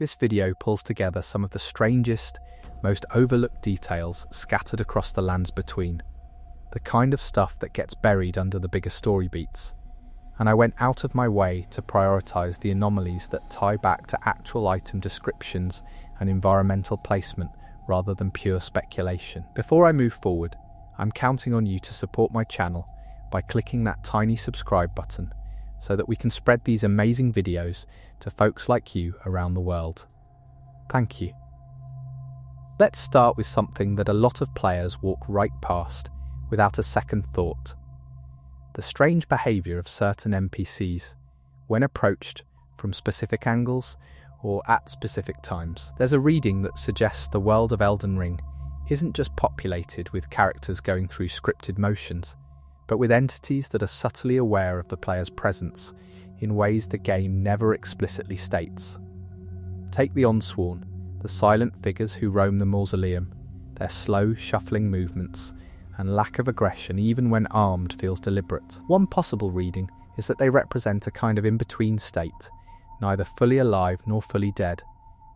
This video pulls together some of the strangest, most overlooked details scattered across the lands between, the kind of stuff that gets buried under the bigger story beats. And I went out of my way to prioritize the anomalies that tie back to actual item descriptions and environmental placement rather than pure speculation. Before I move forward, I'm counting on you to support my channel by clicking that tiny subscribe button so that we can spread these amazing videos to folks like you around the world. Thank you. Let's start with something that a lot of players walk right past without a second thought. The strange behaviour of certain NPCs when approached from specific angles or at specific times. There's a reading that suggests the world of Elden Ring isn't just populated with characters going through scripted motions, but with entities that are subtly aware of the player's presence in ways the game never explicitly states. Take the Unsworn, the silent figures who roam the mausoleum. Their slow, shuffling movements and lack of aggression even when armed feels deliberate. One possible reading is that they represent a kind of in-between state, neither fully alive nor fully dead,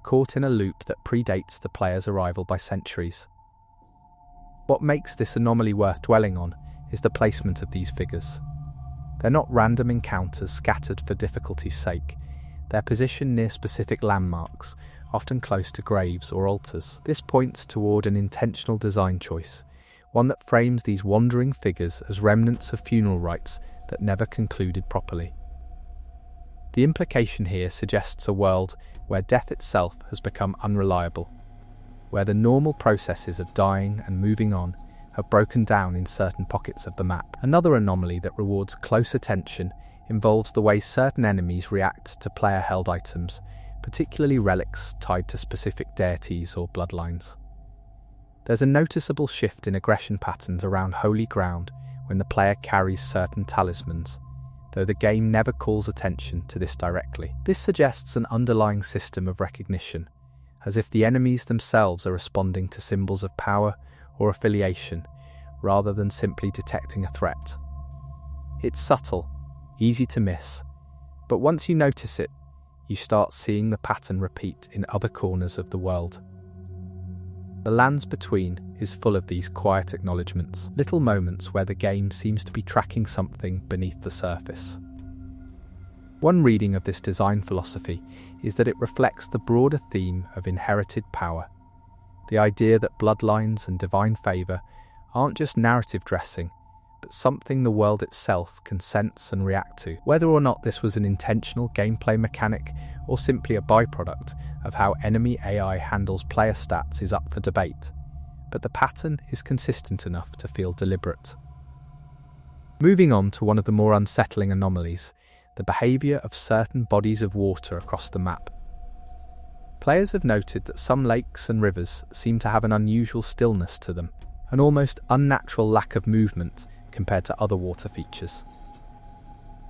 caught in a loop that predates the player's arrival by centuries. What makes this anomaly worth dwelling on is the placement of these figures. They're not random encounters scattered for difficulty's sake. They're positioned near specific landmarks, often close to graves or altars. This points toward an intentional design choice, one that frames these wandering figures as remnants of funeral rites that never concluded properly. The implication here suggests a world where death itself has become unreliable, where the normal processes of dying and moving on have broken down in certain pockets of the map. Another anomaly that rewards close attention involves the way certain enemies react to player-held items, particularly relics tied to specific deities or bloodlines. There's a noticeable shift in aggression patterns around holy ground when the player carries certain talismans, though the game never calls attention to this directly. This suggests an underlying system of recognition, as if the enemies themselves are responding to symbols of power or affiliation, rather than simply detecting a threat. It's subtle, easy to miss, but once you notice it, you start seeing the pattern repeat in other corners of the world. The Lands Between is full of these quiet acknowledgements, little moments where the game seems to be tracking something beneath the surface. One reading of this design philosophy is that it reflects the broader theme of inherited power, the idea that bloodlines and divine favour aren't just narrative dressing, but something the world itself can sense and react to. Whether or not this was an intentional gameplay mechanic or simply a byproduct of how enemy AI handles player stats is up for debate, but the pattern is consistent enough to feel deliberate. Moving on to one of the more unsettling anomalies, the behaviour of certain bodies of water across the map. Players have noted that some lakes and rivers seem to have an unusual stillness to them, an almost unnatural lack of movement compared to other water features.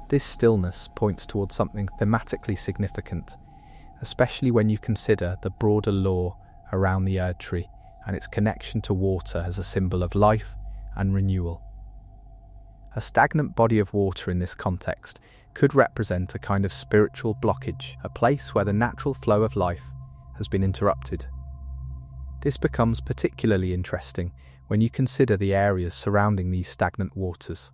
This stillness points towards something thematically significant, especially when you consider the broader lore around the Erd Tree and its connection to water as a symbol of life and renewal. A stagnant body of water in this context could represent a kind of spiritual blockage, a place where the natural flow of life has been interrupted. This becomes particularly interesting when you consider the areas surrounding these stagnant waters.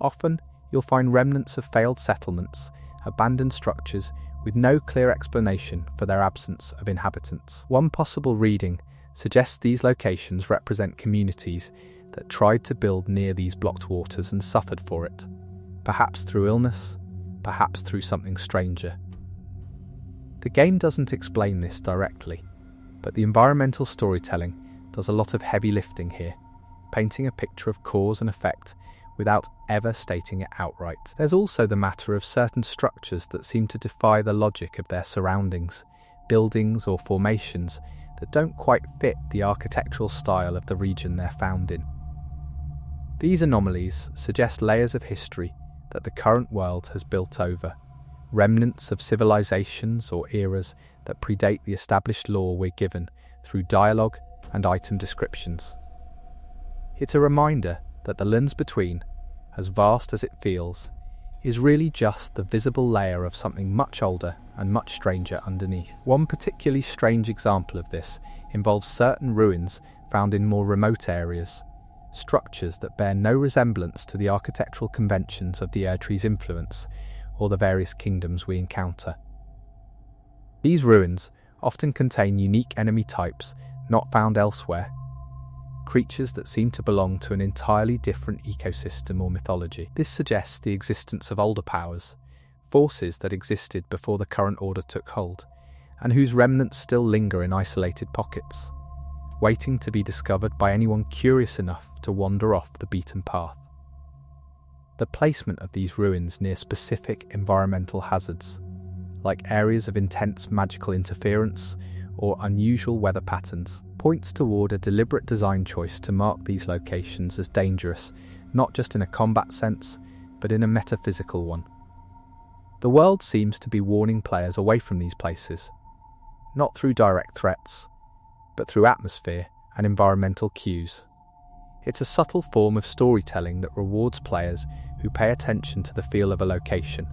Often, you'll find remnants of failed settlements, abandoned structures with no clear explanation for their absence of inhabitants. One possible reading suggests these locations represent communities that tried to build near these blocked waters and suffered for it, perhaps through illness, perhaps through something stranger. The game doesn't explain this directly, but the environmental storytelling does a lot of heavy lifting here, painting a picture of cause and effect without ever stating it outright. There's also the matter of certain structures that seem to defy the logic of their surroundings, buildings or formations that don't quite fit the architectural style of the region they're found in. These anomalies suggest layers of history that the current world has built over, remnants of civilizations or eras that predate the established lore we're given through dialogue and item descriptions. It's a reminder that the Lands Between, as vast as it feels, is really just the visible layer of something much older and much stranger underneath. One particularly strange example of this involves certain ruins found in more remote areas, structures that bear no resemblance to the architectural conventions of the Erdtree's influence or the various kingdoms we encounter. These ruins often contain unique enemy types not found elsewhere, creatures that seem to belong to an entirely different ecosystem or mythology. This suggests the existence of older powers, forces that existed before the current order took hold, and whose remnants still linger in isolated pockets, waiting to be discovered by anyone curious enough to wander off the beaten path. The placement of these ruins near specific environmental hazards, like areas of intense magical interference or unusual weather patterns, points toward a deliberate design choice to mark these locations as dangerous, not just in a combat sense, but in a metaphysical one. The world seems to be warning players away from these places, not through direct threats, but through atmosphere and environmental cues. It's a subtle form of storytelling that rewards players who pay attention to the feel of a location,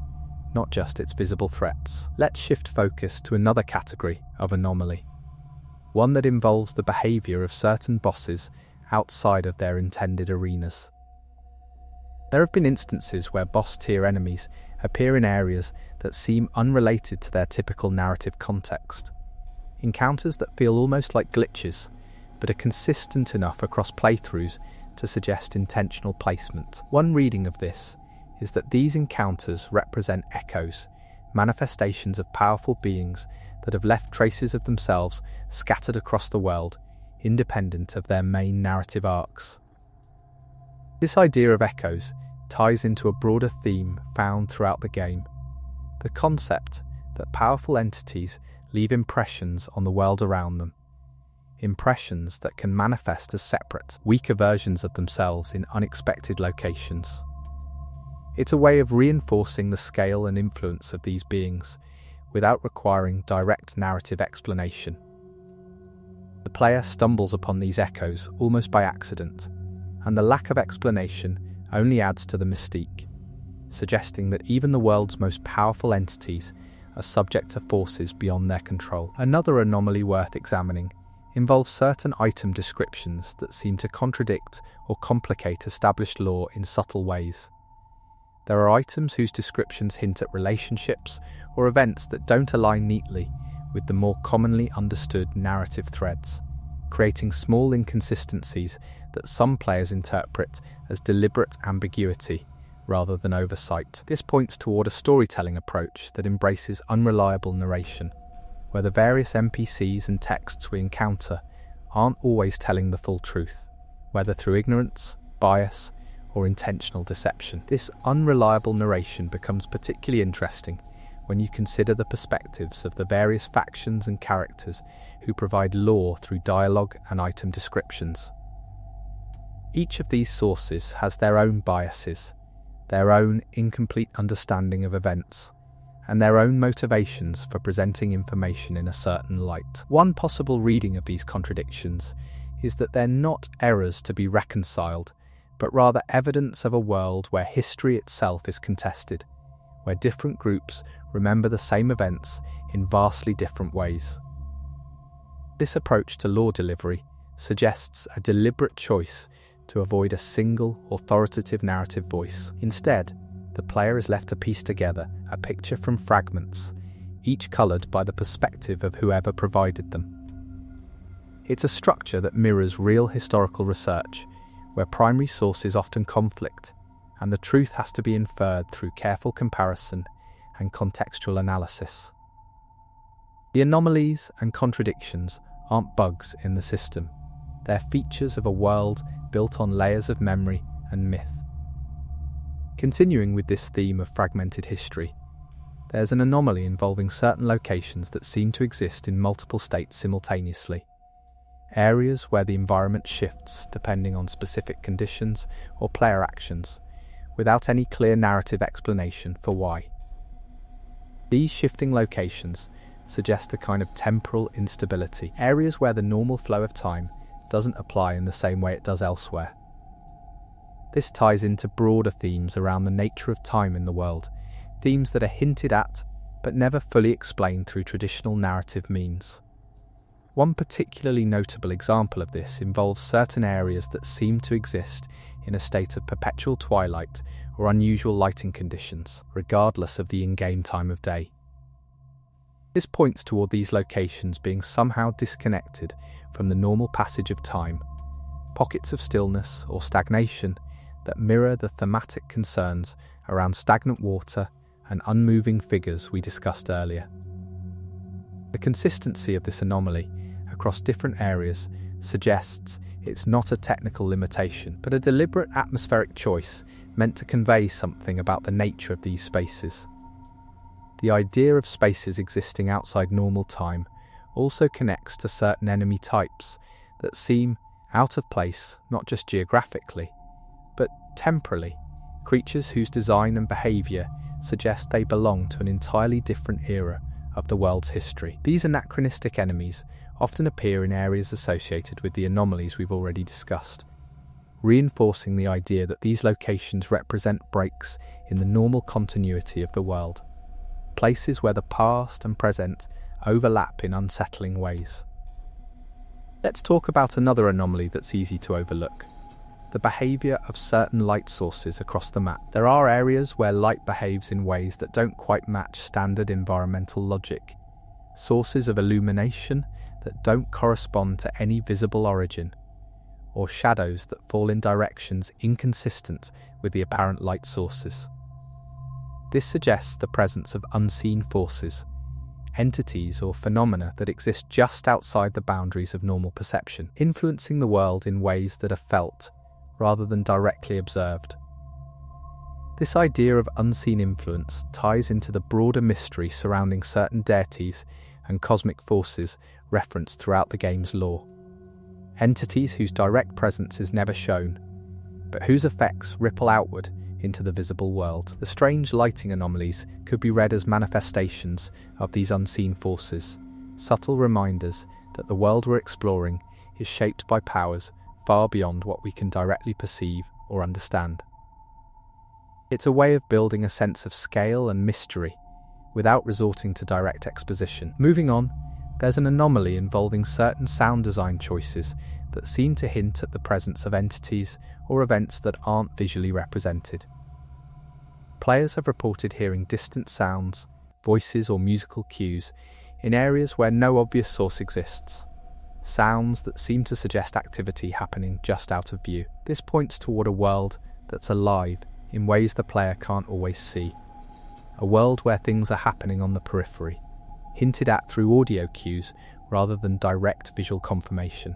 not just its visible threats. Let's shift focus to another category of anomaly, one that involves the behaviour of certain bosses outside of their intended arenas. There have been instances where boss-tier enemies appear in areas that seem unrelated to their typical narrative context. Encounters that feel almost like glitches, but are consistent enough across playthroughs to suggest intentional placement. One reading of this is that these encounters represent echoes, manifestations of powerful beings that have left traces of themselves scattered across the world, independent of their main narrative arcs. This idea of echoes ties into a broader theme found throughout the game: the concept that powerful entities leave impressions on the world around them, impressions that can manifest as separate, weaker versions of themselves in unexpected locations. It's a way of reinforcing the scale and influence of these beings without requiring direct narrative explanation. The player stumbles upon these echoes almost by accident, and the lack of explanation only adds to the mystique, suggesting that even the world's most powerful entities are subject to forces beyond their control. Another anomaly worth examining involves certain item descriptions that seem to contradict or complicate established lore in subtle ways. There are items whose descriptions hint at relationships or events that don't align neatly with the more commonly understood narrative threads, creating small inconsistencies that some players interpret as deliberate ambiguity rather than oversight. This points toward a storytelling approach that embraces unreliable narration, where the various NPCs and texts we encounter aren't always telling the full truth, whether through ignorance, bias, or intentional deception. This unreliable narration becomes particularly interesting when you consider the perspectives of the various factions and characters who provide lore through dialogue and item descriptions. Each of these sources has their own biases, their own incomplete understanding of events, and their own motivations for presenting information in a certain light. One possible reading of these contradictions is that they're not errors to be reconciled, but rather evidence of a world where history itself is contested, where different groups remember the same events in vastly different ways. This approach to lore delivery suggests a deliberate choice to avoid a single authoritative narrative voice. Instead, the player is left to piece together a picture from fragments, each coloured by the perspective of whoever provided them. It's a structure that mirrors real historical research, where primary sources often conflict, and the truth has to be inferred through careful comparison and contextual analysis. The anomalies and contradictions aren't bugs in the system. They're features of a world built on layers of memory and myth. Continuing with this theme of fragmented history, there's an anomaly involving certain locations that seem to exist in multiple states simultaneously. Areas where the environment shifts depending on specific conditions or player actions, without any clear narrative explanation for why. These shifting locations suggest a kind of temporal instability, areas where the normal flow of time doesn't apply in the same way it does elsewhere. This ties into broader themes around the nature of time in the world, themes that are hinted at but never fully explained through traditional narrative means. One particularly notable example of this involves certain areas that seem to exist in a state of perpetual twilight or unusual lighting conditions, regardless of the in-game time of day. This points toward these locations being somehow disconnected from the normal passage of time, pockets of stillness or stagnation that mirror the thematic concerns around stagnant water and unmoving figures we discussed earlier. The consistency of this anomaly across different areas suggests it's not a technical limitation, but a deliberate atmospheric choice meant to convey something about the nature of these spaces. The idea of spaces existing outside normal time also connects to certain enemy types that seem out of place not just geographically, but temporally, creatures whose design and behaviour suggest they belong to an entirely different era of the world's history. These anachronistic enemies often appear in areas associated with the anomalies we've already discussed, reinforcing the idea that these locations represent breaks in the normal continuity of the world, places where the past and present overlap in unsettling ways. Let's talk about another anomaly that's easy to overlook: the behaviour of certain light sources across the map. There are areas where light behaves in ways that don't quite match standard environmental logic, sources of illumination that don't correspond to any visible origin, or shadows that fall in directions inconsistent with the apparent light sources. This suggests the presence of unseen forces, entities or phenomena that exist just outside the boundaries of normal perception, influencing the world in ways that are felt rather than directly observed. This idea of unseen influence ties into the broader mystery surrounding certain deities and cosmic forces referenced throughout the game's lore. Entities whose direct presence is never shown, but whose effects ripple outward into the visible world. The strange lighting anomalies could be read as manifestations of these unseen forces, subtle reminders that the world we're exploring is shaped by powers far beyond what we can directly perceive or understand. It's a way of building a sense of scale and mystery without resorting to direct exposition. Moving on, there's an anomaly involving certain sound design choices that seem to hint at the presence of entities or events that aren't visually represented. Players have reported hearing distant sounds, voices or musical cues in areas where no obvious source exists, sounds that seem to suggest activity happening just out of view. This points toward a world that's alive in ways the player can't always see, a world where things are happening on the periphery, hinted at through audio cues rather than direct visual confirmation.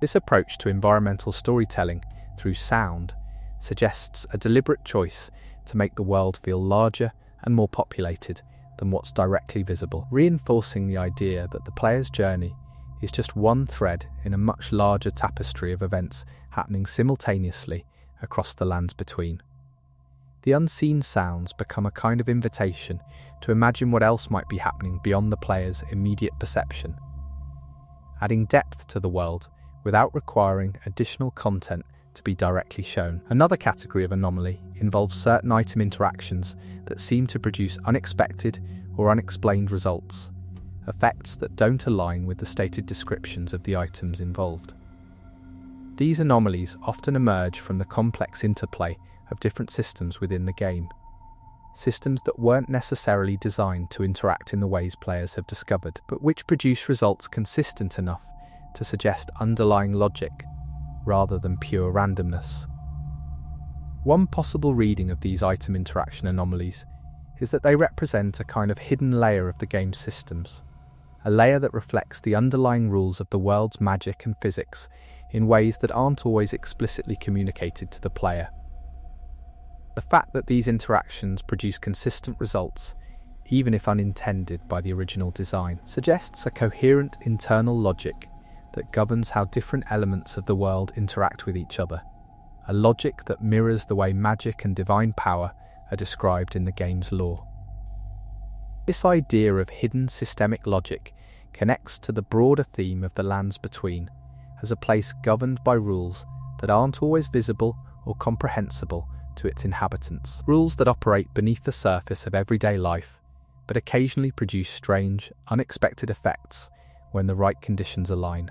This approach to environmental storytelling through sound suggests a deliberate choice to make the world feel larger and more populated than what's directly visible, reinforcing the idea that the player's journey is just one thread in a much larger tapestry of events happening simultaneously across the lands between. The unseen sounds become a kind of invitation to imagine what else might be happening beyond the player's immediate perception, adding depth to the world without requiring additional content to be directly shown. Another category of anomaly involves certain item interactions that seem to produce unexpected or unexplained results, effects that don't align with the stated descriptions of the items involved. These anomalies often emerge from the complex interplay of different systems within the game, systems that weren't necessarily designed to interact in the ways players have discovered, but which produce results consistent enough to suggest underlying logic rather than pure randomness. One possible reading of these item interaction anomalies is that they represent a kind of hidden layer of the game's systems, a layer that reflects the underlying rules of the world's magic and physics in ways that aren't always explicitly communicated to the player. The fact that these interactions produce consistent results, even if unintended by the original design, suggests a coherent internal logic that governs how different elements of the world interact with each other, a logic that mirrors the way magic and divine power are described in the game's lore. This idea of hidden systemic logic connects to the broader theme of the lands between, as a place governed by rules that that aren't always visible or comprehensible to its inhabitants. Rules that operate beneath the surface of everyday life, but occasionally produce strange, unexpected effects when the right conditions align.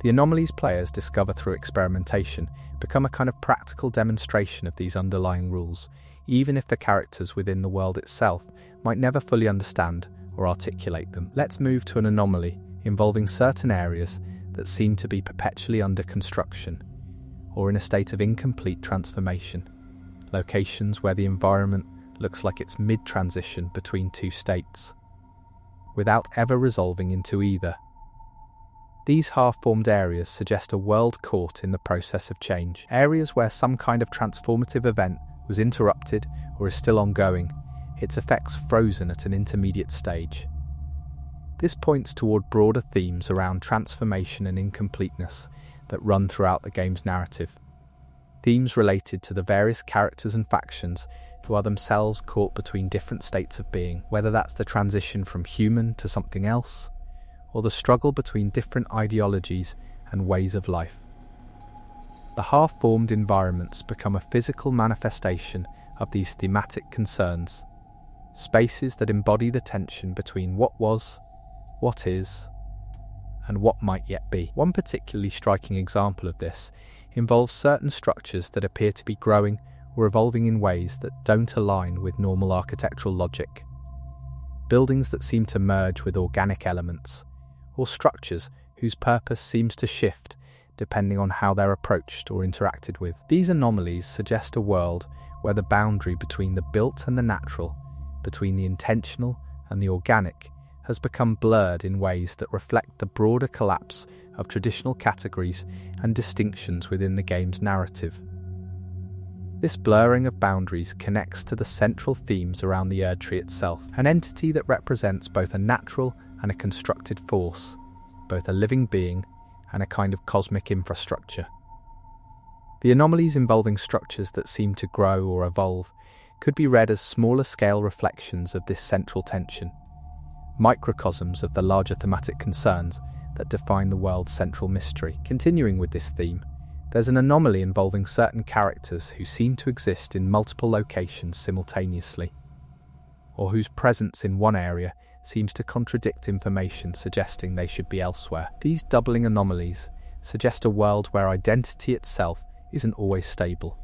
The anomalies players discover through experimentation become a kind of practical demonstration of these underlying rules, even if the characters within the world itself might never fully understand or articulate them. Let's move to an anomaly involving certain areas that seem to be perpetually under construction or in a state of incomplete transformation. Locations where the environment looks like it's mid-transition between two states, without ever resolving into either. These half-formed areas suggest a world caught in the process of change. Areas where some kind of transformative event was interrupted or is still ongoing, its effects frozen at an intermediate stage. This points toward broader themes around transformation and incompleteness that run throughout the game's narrative. Themes related to the various characters and factions who are themselves caught between different states of being, whether that's the transition from human to something else, or the struggle between different ideologies and ways of life. The half-formed environments become a physical manifestation of these thematic concerns, spaces that embody the tension between what was, what is, and what might yet be. One particularly striking example of this involves certain structures that appear to be growing or evolving in ways that don't align with normal architectural logic. Buildings that seem to merge with organic elements, or structures whose purpose seems to shift depending on how they're approached or interacted with. These anomalies suggest a world where the boundary between the built and the natural, between the intentional and the organic, has become blurred in ways that reflect the broader collapse of traditional categories and distinctions within the game's narrative. This blurring of boundaries connects to the central themes around the Erdtree itself, an entity that represents both a natural and a constructed force, both a living being and a kind of cosmic infrastructure. The anomalies involving structures that seem to grow or evolve could be read as smaller-scale reflections of this central tension, microcosms of the larger thematic concerns that define the world's central mystery. Continuing with this theme, there's an anomaly involving certain characters who seem to exist in multiple locations simultaneously, or whose presence in one area seems to contradict information suggesting they should be elsewhere. These doubling anomalies suggest a world where identity itself isn't always stable,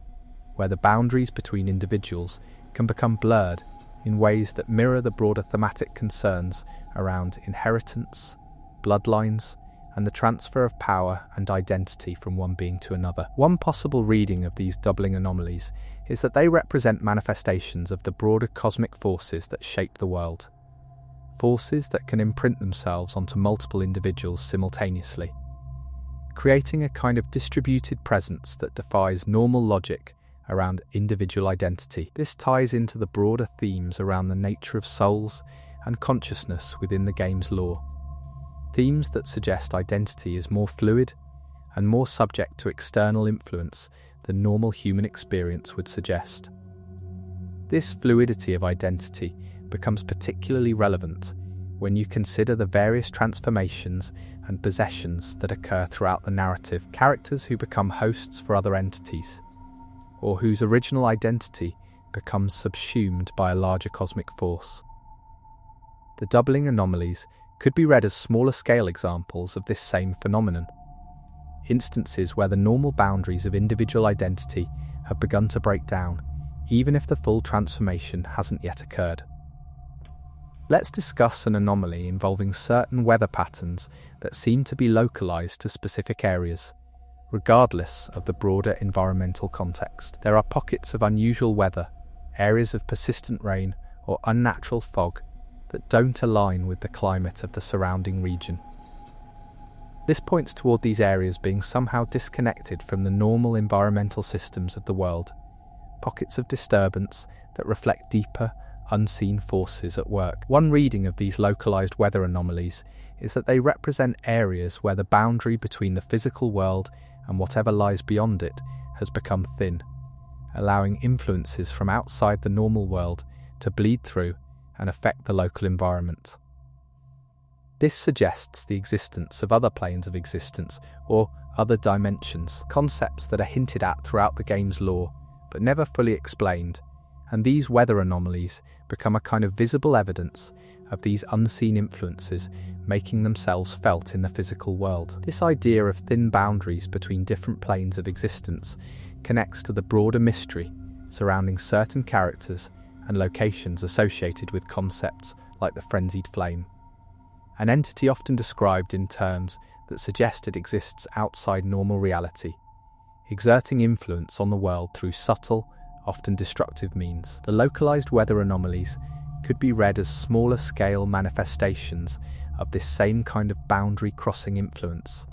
where the boundaries between individuals can become blurred in ways that mirror the broader thematic concerns around inheritance, bloodlines, and the transfer of power and identity from one being to another. One possible reading of these doubling anomalies is that they represent manifestations of the broader cosmic forces that shape the world, forces that can imprint themselves onto multiple individuals simultaneously, creating a kind of distributed presence that defies normal logic around individual identity. This ties into the broader themes around the nature of souls and consciousness within the game's lore, themes that suggest identity is more fluid and more subject to external influence than normal human experience would suggest. This fluidity of identity becomes particularly relevant when you consider the various transformations and possessions that occur throughout the narrative. Characters who become hosts for other entities, or whose original identity becomes subsumed by a larger cosmic force. The doubling anomalies could be read as smaller-scale examples of this same phenomenon, instances where the normal boundaries of individual identity have begun to break down, even if the full transformation hasn't yet occurred. Let's discuss an anomaly involving certain weather patterns that seem to be localized to specific areas, regardless of the broader environmental context. There are pockets of unusual weather, areas of persistent rain or unnatural fog that don't align with the climate of the surrounding region. This points toward these areas being somehow disconnected from the normal environmental systems of the world, pockets of disturbance that reflect deeper, unseen forces at work. One reading of these localized weather anomalies is that they represent areas where the boundary between the physical world and whatever lies beyond it has become thin, allowing influences from outside the normal world to bleed through and affect the local environment. This suggests the existence of other planes of existence or other dimensions, concepts that are hinted at throughout the game's lore, but never fully explained, and these weather anomalies become a kind of visible evidence of these unseen influences making themselves felt in the physical world. This idea of thin boundaries between different planes of existence connects to the broader mystery surrounding certain characters and locations associated with concepts like the frenzied flame, an entity often described in terms that suggest it exists outside normal reality, exerting influence on the world through subtle, often destructive means. The localized weather anomalies could be read as smaller-scale manifestations of this same kind of boundary-crossing influence,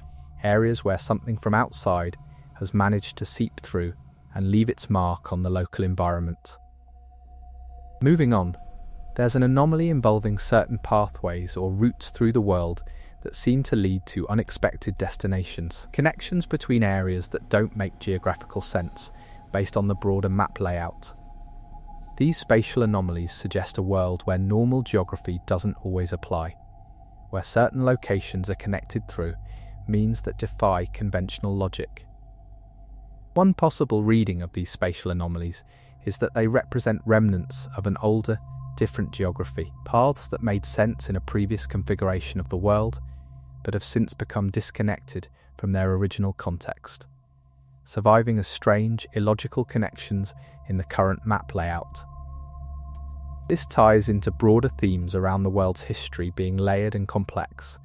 areas where something from outside has managed to seep through and leave its mark on the local environment. Moving on, there's an anomaly involving certain pathways or routes through the world that seem to lead to unexpected destinations, connections between areas that don't make geographical sense based on the broader map layout. These spatial anomalies suggest a world where normal geography doesn't always apply, where certain locations are connected through means that defy conventional logic. One possible reading of these spatial anomalies is that they represent remnants of an older, different geography, paths that made sense in a previous configuration of the world, but have since become disconnected from their original context, surviving as strange, illogical connections in the current map layout. This ties into broader themes around the world's history being layered and complex,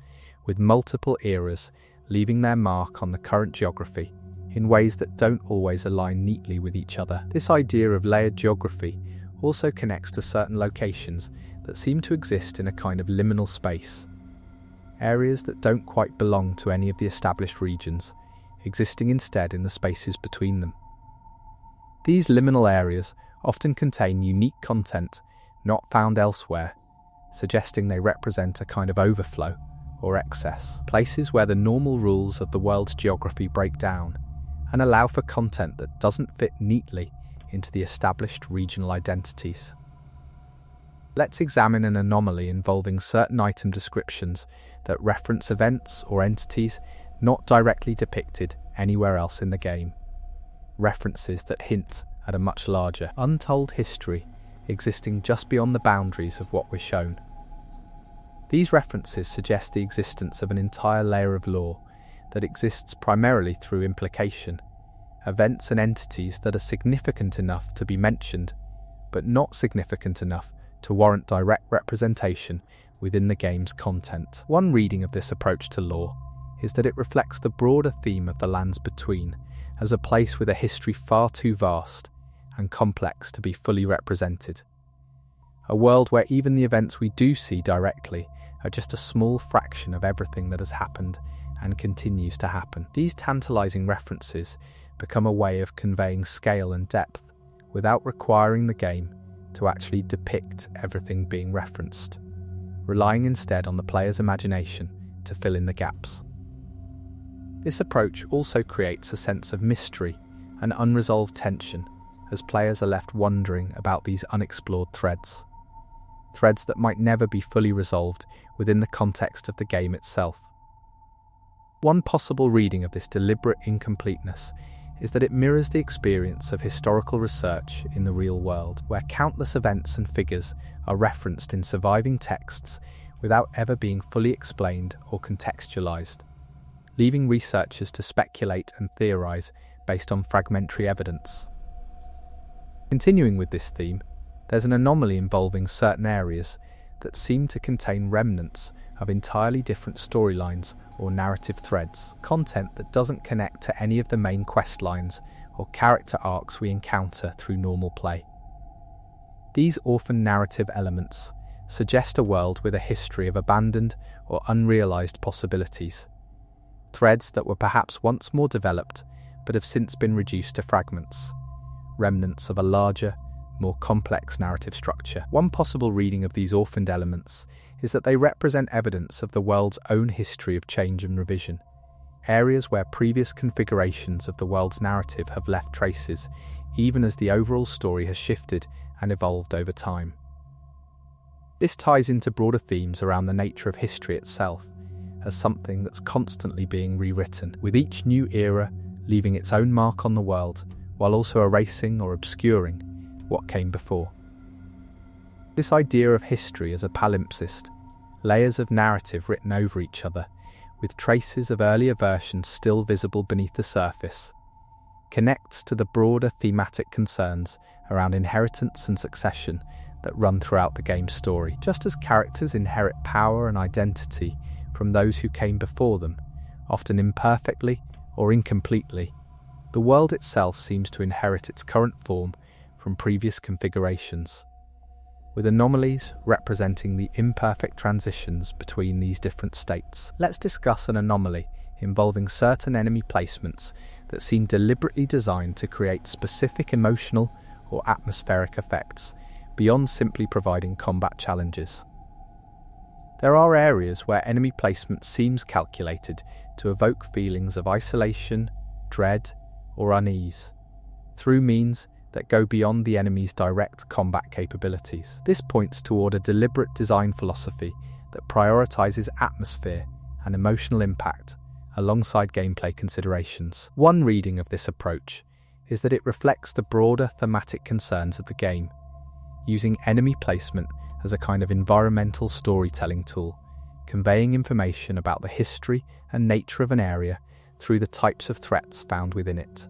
with multiple eras leaving their mark on the current geography in ways that don't always align neatly with each other. This idea of layered geography also connects to certain locations that seem to exist in a kind of liminal space, areas that don't quite belong to any of the established regions, existing instead in the spaces between them. These liminal areas often contain unique content not found elsewhere, suggesting they represent a kind of overflow or excess, places where the normal rules of the world's geography break down and allow for content that doesn't fit neatly into the established regional identities. Let's examine an anomaly involving certain item descriptions that reference events or entities not directly depicted anywhere else in the game. References that hint at a much larger, untold history existing just beyond the boundaries of what we're shown. These references suggest the existence of an entire layer of lore that exists primarily through implication, events and entities that are significant enough to be mentioned, but not significant enough to warrant direct representation within the game's content. One reading of this approach to lore is that it reflects the broader theme of the lands between as a place with a history far too vast and complex to be fully represented. A world where even the events we do see directly are just a small fraction of everything that has happened and continues to happen. These tantalizing references become a way of conveying scale and depth without requiring the game to actually depict everything being referenced, relying instead on the player's imagination to fill in the gaps. This approach also creates a sense of mystery and unresolved tension as players are left wondering about these unexplored threads that might never be fully resolved within the context of the game itself. One possible reading of this deliberate incompleteness is that it mirrors the experience of historical research in the real world, where countless events and figures are referenced in surviving texts without ever being fully explained or contextualized, leaving researchers to speculate and theorize based on fragmentary evidence. Continuing with this theme, there's an anomaly involving certain areas that seem to contain remnants of entirely different storylines or narrative threads, content that doesn't connect to any of the main quest lines or character arcs we encounter through normal play. These orphan narrative elements suggest a world with a history of abandoned or unrealized possibilities, threads that were perhaps once more developed but have since been reduced to fragments, remnants of a larger, more complex narrative structure. One possible reading of these orphaned elements is that they represent evidence of the world's own history of change and revision, areas where previous configurations of the world's narrative have left traces, even as the overall story has shifted and evolved over time. This ties into broader themes around the nature of history itself, as something that's constantly being rewritten, with each new era leaving its own mark on the world, while also erasing or obscuring what came before. This idea of history as a palimpsest, layers of narrative written over each other, with traces of earlier versions still visible beneath the surface, connects to the broader thematic concerns around inheritance and succession that run throughout the game's story. Just as characters inherit power and identity from those who came before them, often imperfectly or incompletely, the world itself seems to inherit its current form from previous configurations, with anomalies representing the imperfect transitions between these different states. Let's discuss an anomaly involving certain enemy placements that seem deliberately designed to create specific emotional or atmospheric effects beyond simply providing combat challenges. There are areas where enemy placement seems calculated to evoke feelings of isolation, dread, or unease, through means that go beyond the enemy's direct combat capabilities. This points toward a deliberate design philosophy that prioritizes atmosphere and emotional impact alongside gameplay considerations. One reading of this approach is that it reflects the broader thematic concerns of the game, using enemy placement as a kind of environmental storytelling tool, conveying information about the history and nature of an area through the types of threats found within it.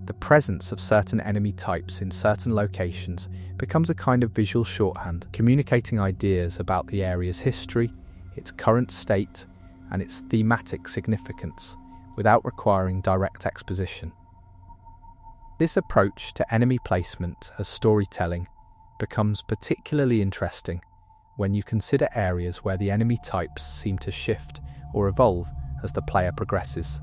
The presence of certain enemy types in certain locations becomes a kind of visual shorthand, communicating ideas about the area's history, its current state, and its thematic significance, without requiring direct exposition. This approach to enemy placement as storytelling becomes particularly interesting when you consider areas where the enemy types seem to shift or evolve as the player progresses,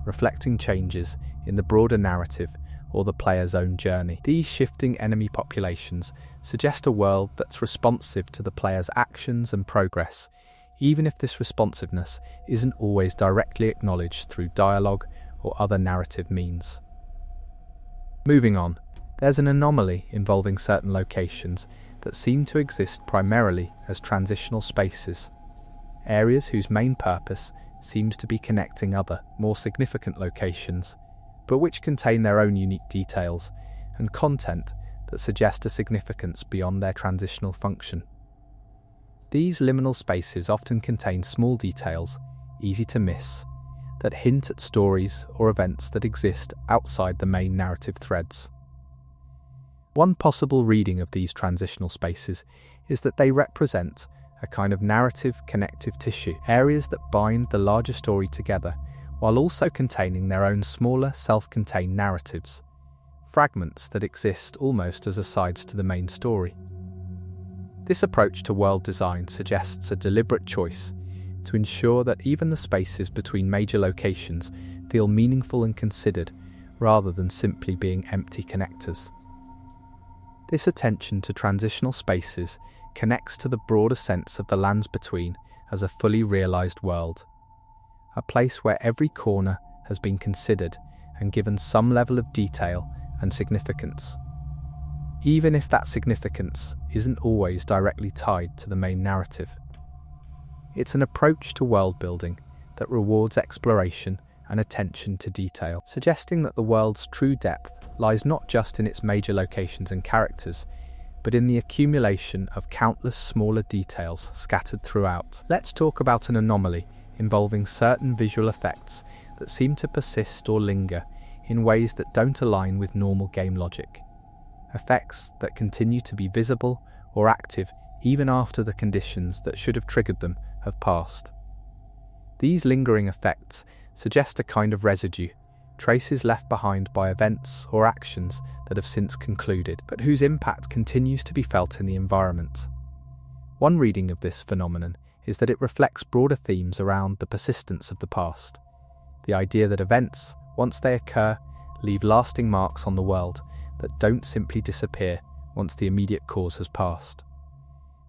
reflecting changes in the broader narrative or the player's own journey. These shifting enemy populations suggest a world that's responsive to the player's actions and progress, even if this responsiveness isn't always directly acknowledged through dialogue or other narrative means. Moving on, there's an anomaly involving certain locations that seem to exist primarily as transitional spaces, areas whose main purpose seems to be connecting other, more significant locations, but which contain their own unique details and content that suggest a significance beyond their transitional function. These liminal spaces often contain small details, easy to miss, that hint at stories or events that exist outside the main narrative threads. One possible reading of these transitional spaces is that they represent a kind of narrative connective tissue, areas that bind the larger story together while also containing their own smaller self-contained narratives, fragments that exist almost as asides to the main story. This approach to world design suggests a deliberate choice to ensure that even the spaces between major locations feel meaningful and considered, rather than simply being empty connectors. This attention to transitional spaces connects to the broader sense of the lands between as a fully realised world, a place where every corner has been considered and given some level of detail and significance, even if that significance isn't always directly tied to the main narrative. It's an approach to world building that rewards exploration and attention to detail, suggesting that the world's true depth lies not just in its major locations and characters, but in the accumulation of countless smaller details scattered throughout. Let's talk about an anomaly involving certain visual effects that seem to persist or linger in ways that don't align with normal game logic. Effects that continue to be visible or active even after the conditions that should have triggered them have passed. These lingering effects suggest a kind of residue, traces left behind by events or actions that have since concluded, but whose impact continues to be felt in the environment. One reading of this phenomenon is that it reflects broader themes around the persistence of the past, the idea that events, once they occur, leave lasting marks on the world that don't simply disappear once the immediate cause has passed.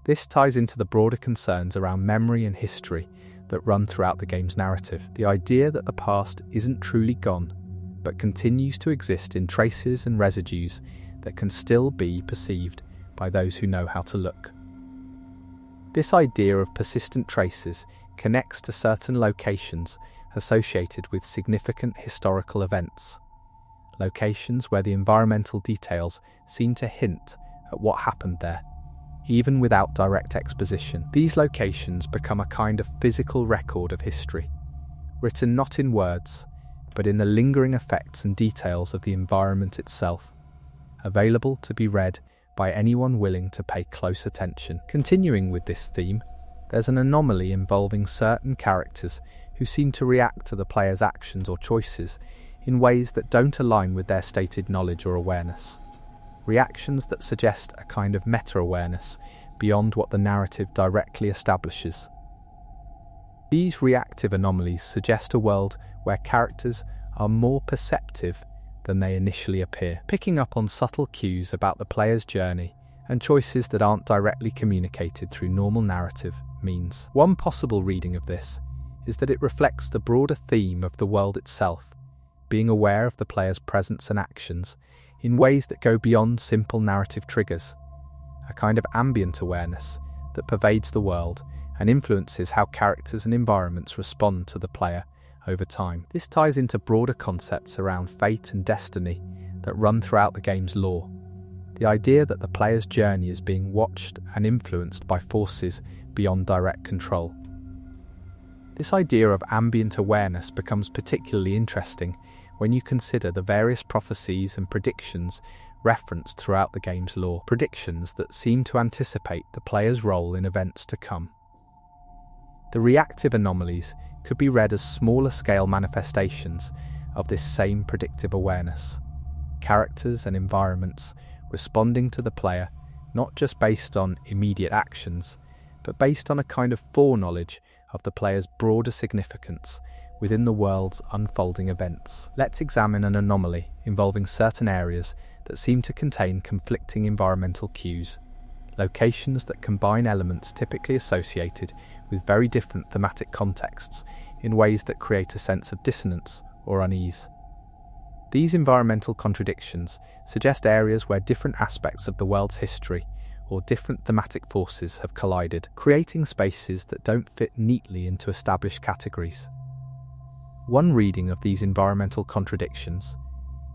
This ties into the broader concerns around memory and history that run throughout the game's narrative. The idea that the past isn't truly gone, but continues to exist in traces and residues that can still be perceived by those who know how to look. This idea of persistent traces connects to certain locations associated with significant historical events. Locations where the environmental details seem to hint at what happened there, even without direct exposition. These locations become a kind of physical record of history, written not in words, but in the lingering effects and details of the environment itself, available to be read by anyone willing to pay close attention. Continuing with this theme, there's an anomaly involving certain characters who seem to react to the player's actions or choices in ways that don't align with their stated knowledge or awareness. Reactions that suggest a kind of meta-awareness beyond what the narrative directly establishes. These reactive anomalies suggest a world where characters are more perceptive than they initially appear, picking up on subtle cues about the player's journey and choices that aren't directly communicated through normal narrative means. One possible reading of this is that it reflects the broader theme of the world itself, being aware of the player's presence and actions in ways that go beyond simple narrative triggers, a kind of ambient awareness that pervades the world and influences how characters and environments respond to the player over time. This ties into broader concepts around fate and destiny that run throughout the game's lore. The idea that the player's journey is being watched and influenced by forces beyond direct control. This idea of ambient awareness becomes particularly interesting when you consider the various prophecies and predictions referenced throughout the game's lore, predictions that seem to anticipate the player's role in events to come. The reactive anomalies could be read as smaller-scale manifestations of this same predictive awareness. Characters and environments responding to the player not just based on immediate actions, but based on a kind of foreknowledge of the player's broader significance within the world's unfolding events. Let's examine an anomaly involving certain areas that seem to contain conflicting environmental cues, locations that combine elements typically associated with very different thematic contexts in ways that create a sense of dissonance or unease. These environmental contradictions suggest areas where different aspects of the world's history or different thematic forces have collided, creating spaces that don't fit neatly into established categories. One reading of these environmental contradictions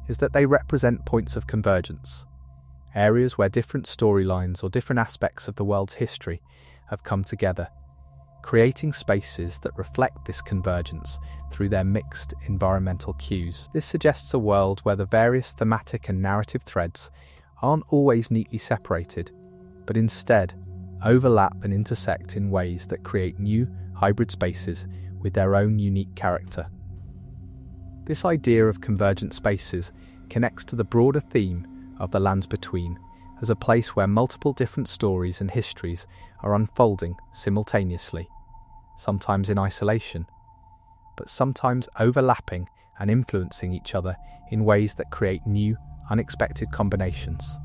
is that they represent points of convergence, areas where different storylines or different aspects of the world's history have come together, creating spaces that reflect this convergence through their mixed environmental cues. This suggests a world where the various thematic and narrative threads aren't always neatly separated, but instead overlap and intersect in ways that create new hybrid spaces with their own unique character. This idea of convergent spaces connects to the broader theme of the Lands Between as a place where multiple different stories and histories are unfolding simultaneously, sometimes in isolation, but sometimes overlapping and influencing each other in ways that create new, unexpected combinations.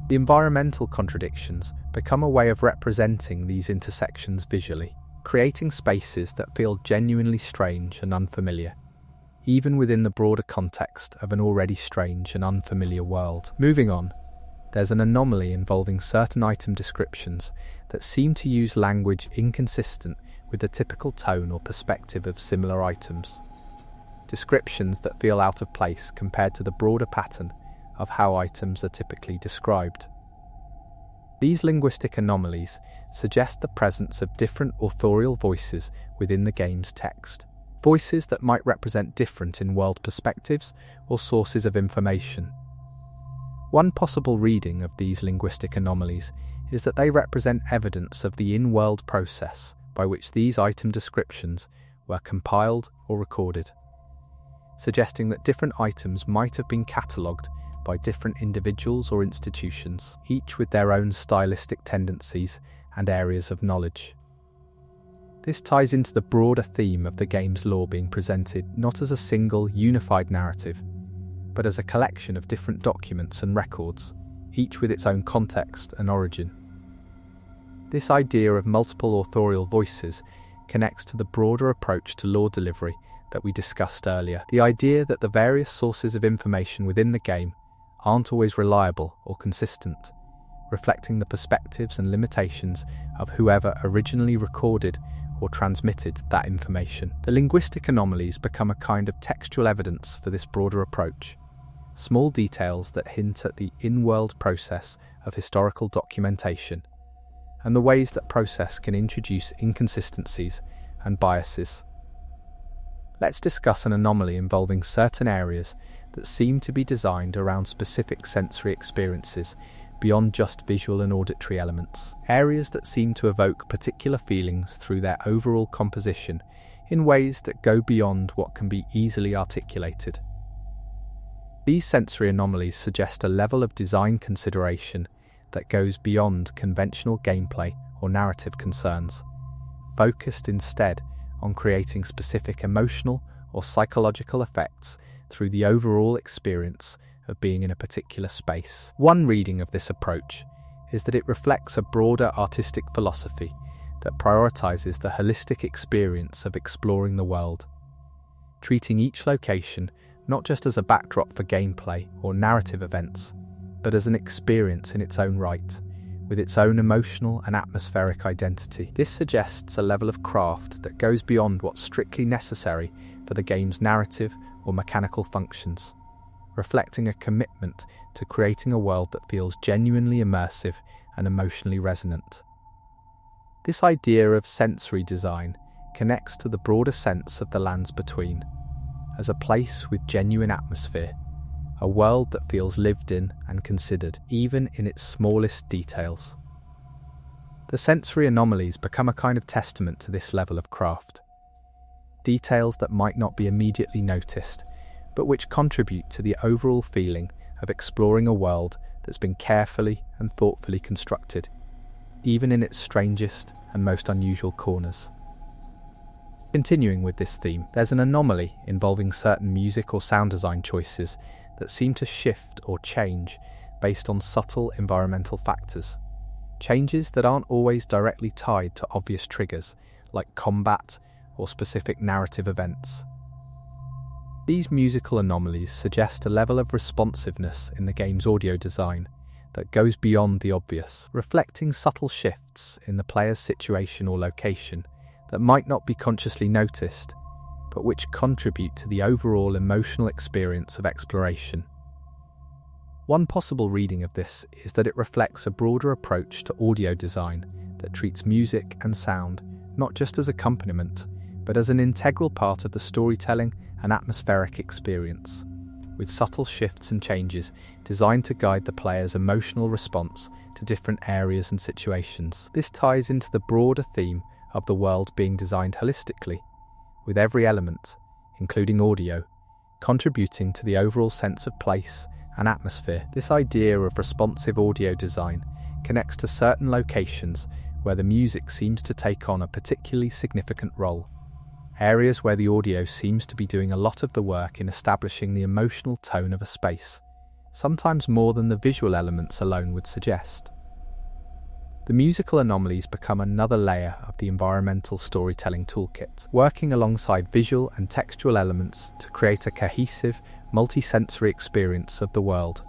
The environmental contradictions become a way of representing these intersections visually, creating spaces that feel genuinely strange and unfamiliar, even within the broader context of an already strange and unfamiliar world. Moving on, there's an anomaly involving certain item descriptions that seem to use language inconsistent with the typical tone or perspective of similar items. Descriptions that feel out of place compared to the broader pattern of how items are typically described. These linguistic anomalies suggest the presence of different authorial voices within the game's text. Voices that might represent different in-world perspectives or sources of information. One possible reading of these linguistic anomalies is that they represent evidence of the in-world process by which these item descriptions were compiled or recorded, suggesting that different items might have been catalogued by different individuals or institutions, each with their own stylistic tendencies and areas of knowledge. This ties into the broader theme of the game's lore being presented not as a single, unified narrative, but as a collection of different documents and records, each with its own context and origin. This idea of multiple authorial voices connects to the broader approach to lore delivery that we discussed earlier. The idea that the various sources of information within the game aren't always reliable or consistent, reflecting the perspectives and limitations of whoever originally recorded or transmitted that information. The linguistic anomalies become a kind of textual evidence for this broader approach, small details that hint at the in-world process of historical documentation, and the ways that process can introduce inconsistencies and biases. Let's discuss an anomaly involving certain areas that seem to be designed around specific sensory experiences beyond just visual and auditory elements. Areas that seem to evoke particular feelings through their overall composition in ways that go beyond what can be easily articulated. These sensory anomalies suggest a level of design consideration that goes beyond conventional gameplay or narrative concerns, focused instead on creating specific emotional or psychological effects through the overall experience of being in a particular space. One reading of this approach is that it reflects a broader artistic philosophy that prioritizes the holistic experience of exploring the world, treating each location not just as a backdrop for gameplay or narrative events, but as an experience in its own right, with its own emotional and atmospheric identity. This suggests a level of craft that goes beyond what's strictly necessary for the game's narrative or mechanical functions, reflecting a commitment to creating a world that feels genuinely immersive and emotionally resonant. This idea of sensory design connects to the broader sense of the lands between, as a place with genuine atmosphere, a world that feels lived in and considered, even in its smallest details. The sensory anomalies become a kind of testament to this level of craft. Details that might not be immediately noticed, but which contribute to the overall feeling of exploring a world that's been carefully and thoughtfully constructed, even in its strangest and most unusual corners. Continuing with this theme, there's an anomaly involving certain music or sound design choices that seem to shift or change based on subtle environmental factors, changes that aren't always directly tied to obvious triggers like combat or specific narrative events. These musical anomalies suggest a level of responsiveness in the game's audio design that goes beyond the obvious, reflecting subtle shifts in the player's situation or location that might not be consciously noticed, but which contribute to the overall emotional experience of exploration. One possible reading of this is that it reflects a broader approach to audio design that treats music and sound not just as accompaniment, but as an integral part of the storytelling and atmospheric experience, with subtle shifts and changes designed to guide the player's emotional response to different areas and situations. This ties into the broader theme of the world being designed holistically, with every element, including audio, contributing to the overall sense of place and atmosphere. This idea of responsive audio design connects to certain locations where the music seems to take on a particularly significant role, areas where the audio seems to be doing a lot of the work in establishing the emotional tone of a space, sometimes more than the visual elements alone would suggest. The musical anomalies become another layer of the environmental storytelling toolkit, working alongside visual and textual elements to create a cohesive, multi-sensory experience of the world.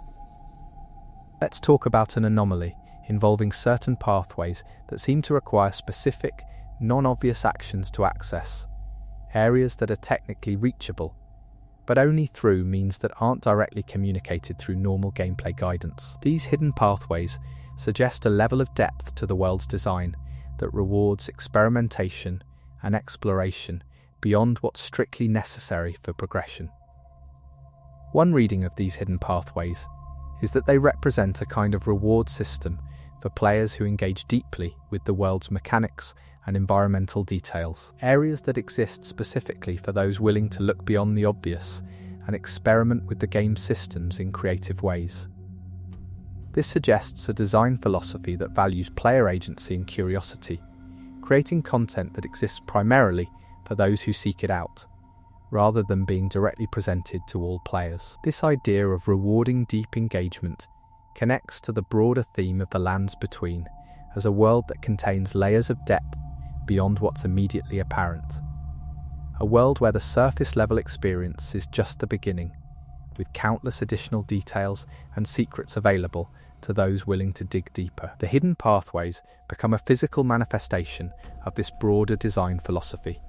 Let's talk about an anomaly involving certain pathways that seem to require specific, non-obvious actions to access, areas that are technically reachable, but only through means that aren't directly communicated through normal gameplay guidance. These hidden pathways suggest a level of depth to the world's design that rewards experimentation and exploration beyond what's strictly necessary for progression. One reading of these hidden pathways is that they represent a kind of reward system for players who engage deeply with the world's mechanics and environmental details, areas that exist specifically for those willing to look beyond the obvious and experiment with the game's systems in creative ways. This suggests a design philosophy that values player agency and curiosity, creating content that exists primarily for those who seek it out, rather than being directly presented to all players. This idea of rewarding deep engagement connects to the broader theme of the lands between, as a world that contains layers of depth beyond what's immediately apparent. A world where the surface-level experience is just the beginning, with countless additional details and secrets available to those willing to dig deeper. The hidden pathways become a physical manifestation of this broader design philosophy,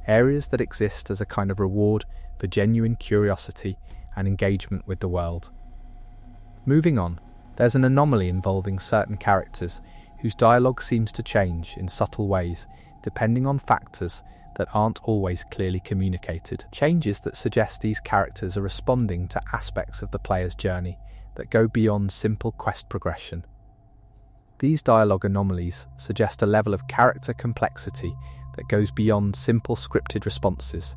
areas that exist as a kind of reward for genuine curiosity and engagement with the world. Moving on, there's an anomaly involving certain characters whose dialogue seems to change in subtle ways depending on factors that aren't always clearly communicated. Changes that suggest these characters are responding to aspects of the player's journey that go beyond simple quest progression. These dialogue anomalies suggest a level of character complexity that goes beyond simple scripted responses,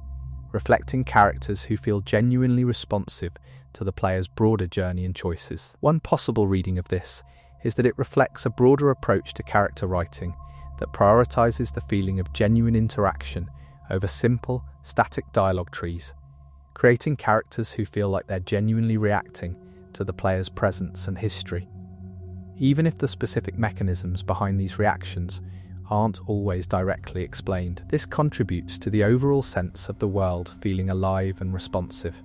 reflecting characters who feel genuinely responsive to the player's broader journey and choices. One possible reading of this is that it reflects a broader approach to character writing that prioritizes the feeling of genuine interaction over simple, static dialogue trees, creating characters who feel like they're genuinely reacting to the player's presence and history, even if the specific mechanisms behind these reactions aren't always directly explained. This contributes to the overall sense of the world feeling alive and responsive,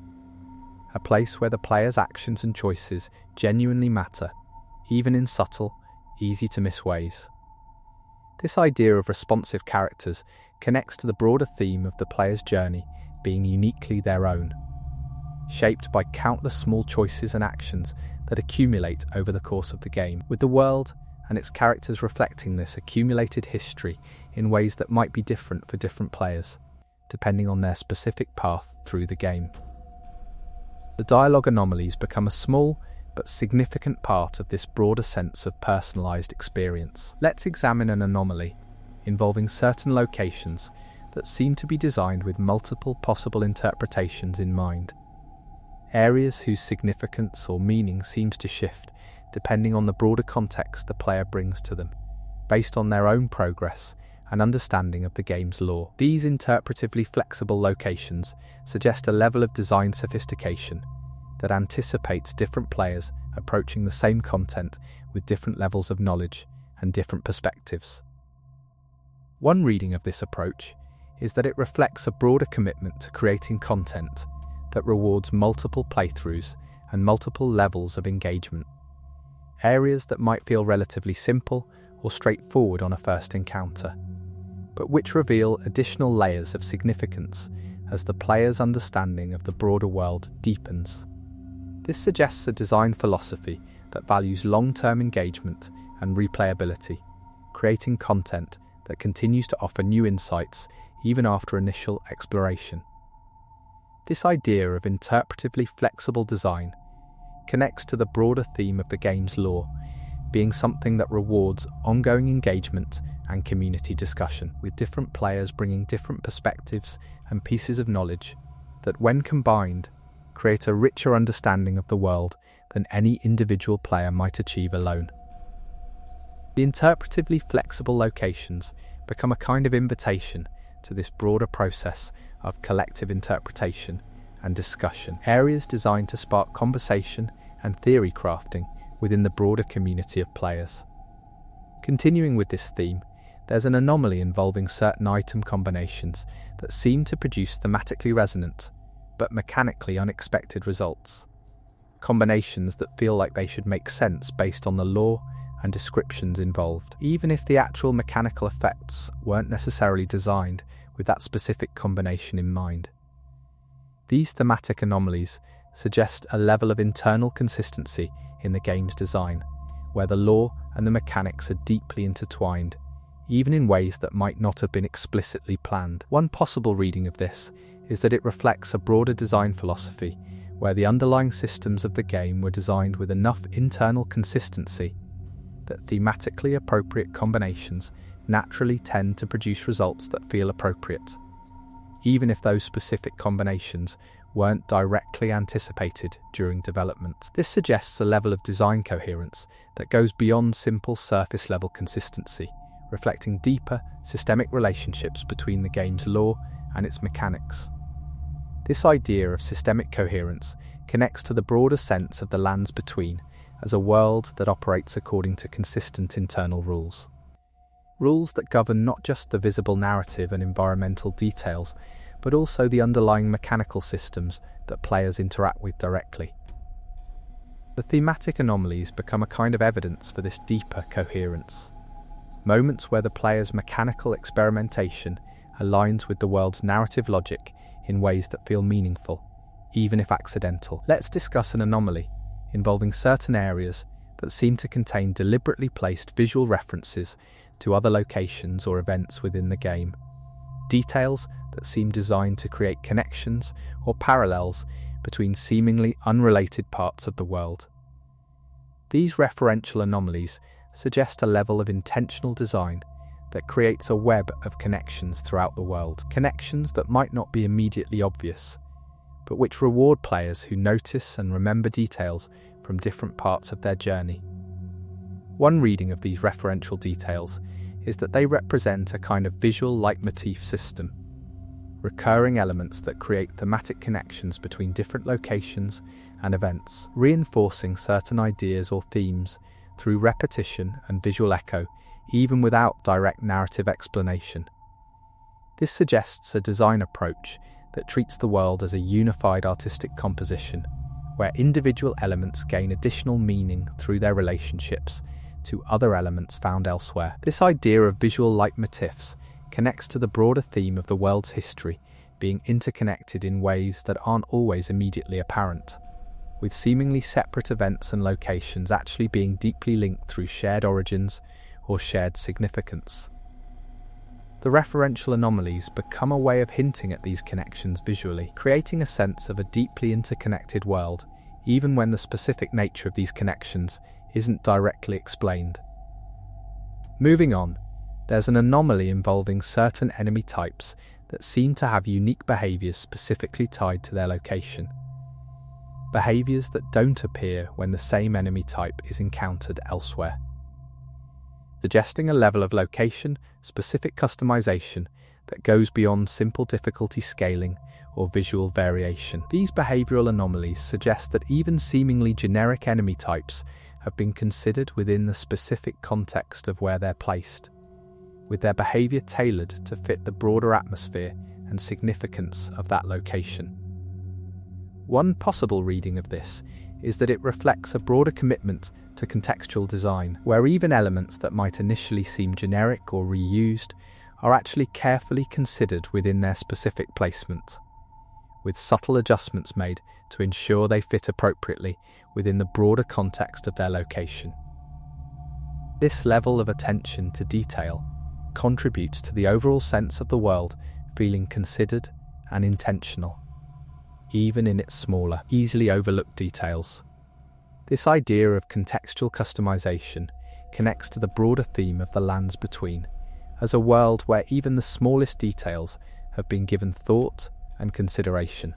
a place where the player's actions and choices genuinely matter, even in subtle, easy-to-miss ways. This idea of responsive characters connects to the broader theme of the player's journey being uniquely their own, shaped by countless small choices and actions that accumulate over the course of the game, with the world and its characters reflecting this accumulated history in ways that might be different for different players, depending on their specific path through the game. The dialogue anomalies become a small but significant part of this broader sense of personalized experience. Let's examine an anomaly involving certain locations that seem to be designed with multiple possible interpretations in mind. Areas whose significance or meaning seems to shift depending on the broader context the player brings to them, based on their own progress and understanding of the game's lore. These interpretively flexible locations suggest a level of design sophistication that anticipates different players approaching the same content with different levels of knowledge and different perspectives. One reading of this approach is that it reflects a broader commitment to creating content that rewards multiple playthroughs and multiple levels of engagement, areas that might feel relatively simple or straightforward on a first encounter, but which reveal additional layers of significance as the player's understanding of the broader world deepens. This suggests a design philosophy that values long-term engagement and replayability, creating content that continues to offer new insights even after initial exploration. This idea of interpretively flexible design connects to the broader theme of the game's lore, being something that rewards ongoing engagement and community discussion, with different players bringing different perspectives and pieces of knowledge that, when combined, create a richer understanding of the world than any individual player might achieve alone. The interpretively flexible locations become a kind of invitation to this broader process of collective interpretation and discussion, areas designed to spark conversation and theory crafting within the broader community of players. Continuing with this theme, there's an anomaly involving certain item combinations that seem to produce thematically resonant but mechanically unexpected results. Combinations that feel like they should make sense based on the lore and descriptions involved, even if the actual mechanical effects weren't necessarily designed with that specific combination in mind. These thematic anomalies suggest a level of internal consistency in the game's design, where the lore and the mechanics are deeply intertwined, even in ways that might not have been explicitly planned. One possible reading of this is that it reflects a broader design philosophy, where the underlying systems of the game were designed with enough internal consistency that thematically appropriate combinations naturally tend to produce results that feel appropriate, even if those specific combinations weren't directly anticipated during development. This suggests a level of design coherence that goes beyond simple surface-level consistency, reflecting deeper, systemic relationships between the game's lore and its mechanics. This idea of systemic coherence connects to the broader sense of the lands between as a world that operates according to consistent internal rules. Rules that govern not just the visible narrative and environmental details, but also the underlying mechanical systems that players interact with directly. The thematic anomalies become a kind of evidence for this deeper coherence. Moments where the player's mechanical experimentation aligns with the world's narrative logic in ways that feel meaningful, even if accidental. Let's discuss an anomaly involving certain areas that seem to contain deliberately placed visual references to other locations or events within the game. Details that seem designed to create connections or parallels between seemingly unrelated parts of the world. These referential anomalies suggest a level of intentional design that creates a web of connections throughout the world. Connections that might not be immediately obvious, but which reward players who notice and remember details from different parts of their journey. One reading of these referential details is that they represent a kind of visual leitmotif system, recurring elements that create thematic connections between different locations and events, reinforcing certain ideas or themes through repetition and visual echo, even without direct narrative explanation. This suggests a design approach that treats the world as a unified artistic composition, where individual elements gain additional meaning through their relationships to other elements found elsewhere. This idea of visual leitmotifs connects to the broader theme of the world's history being interconnected in ways that aren't always immediately apparent, with seemingly separate events and locations actually being deeply linked through shared origins or shared significance. The referential anomalies become a way of hinting at these connections visually, creating a sense of a deeply interconnected world, even when the specific nature of these connections isn't directly explained. Moving on, there's an anomaly involving certain enemy types that seem to have unique behaviours specifically tied to their location. Behaviours that don't appear when the same enemy type is encountered elsewhere, suggesting a level of location-specific customization that goes beyond simple difficulty scaling or visual variation. These behavioural anomalies suggest that even seemingly generic enemy types have been considered within the specific context of where they're placed, with their behaviour tailored to fit the broader atmosphere and significance of that location. One possible reading of this is that it reflects a broader commitment to contextual design, where even elements that might initially seem generic or reused are actually carefully considered within their specific placement, with subtle adjustments made to ensure they fit appropriately within the broader context of their location. This level of attention to detail contributes to the overall sense of the world feeling considered and intentional, even in its smaller, easily overlooked details. This idea of contextual customization connects to the broader theme of the lands between, as a world where even the smallest details have been given thought and consideration.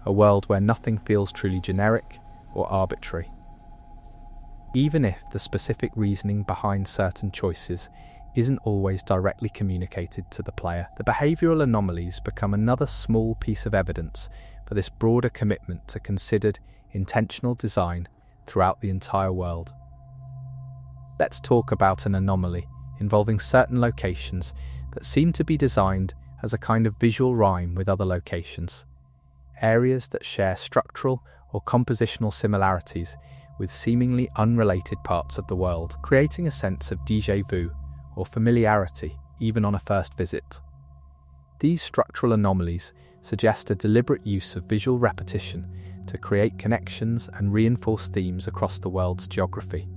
A world where nothing feels truly generic or arbitrary. Even if the specific reasoning behind certain choices isn't always directly communicated to the player, the behavioural anomalies become another small piece of evidence for this broader commitment to considered, intentional design throughout the entire world. Let's talk about an anomaly involving certain locations that seem to be designed as a kind of visual rhyme with other locations, areas that share structural or compositional similarities with seemingly unrelated parts of the world, creating a sense of déjà vu or familiarity even on a first visit. These structural anomalies suggest a deliberate use of visual repetition to create connections and reinforce themes across the world's geography.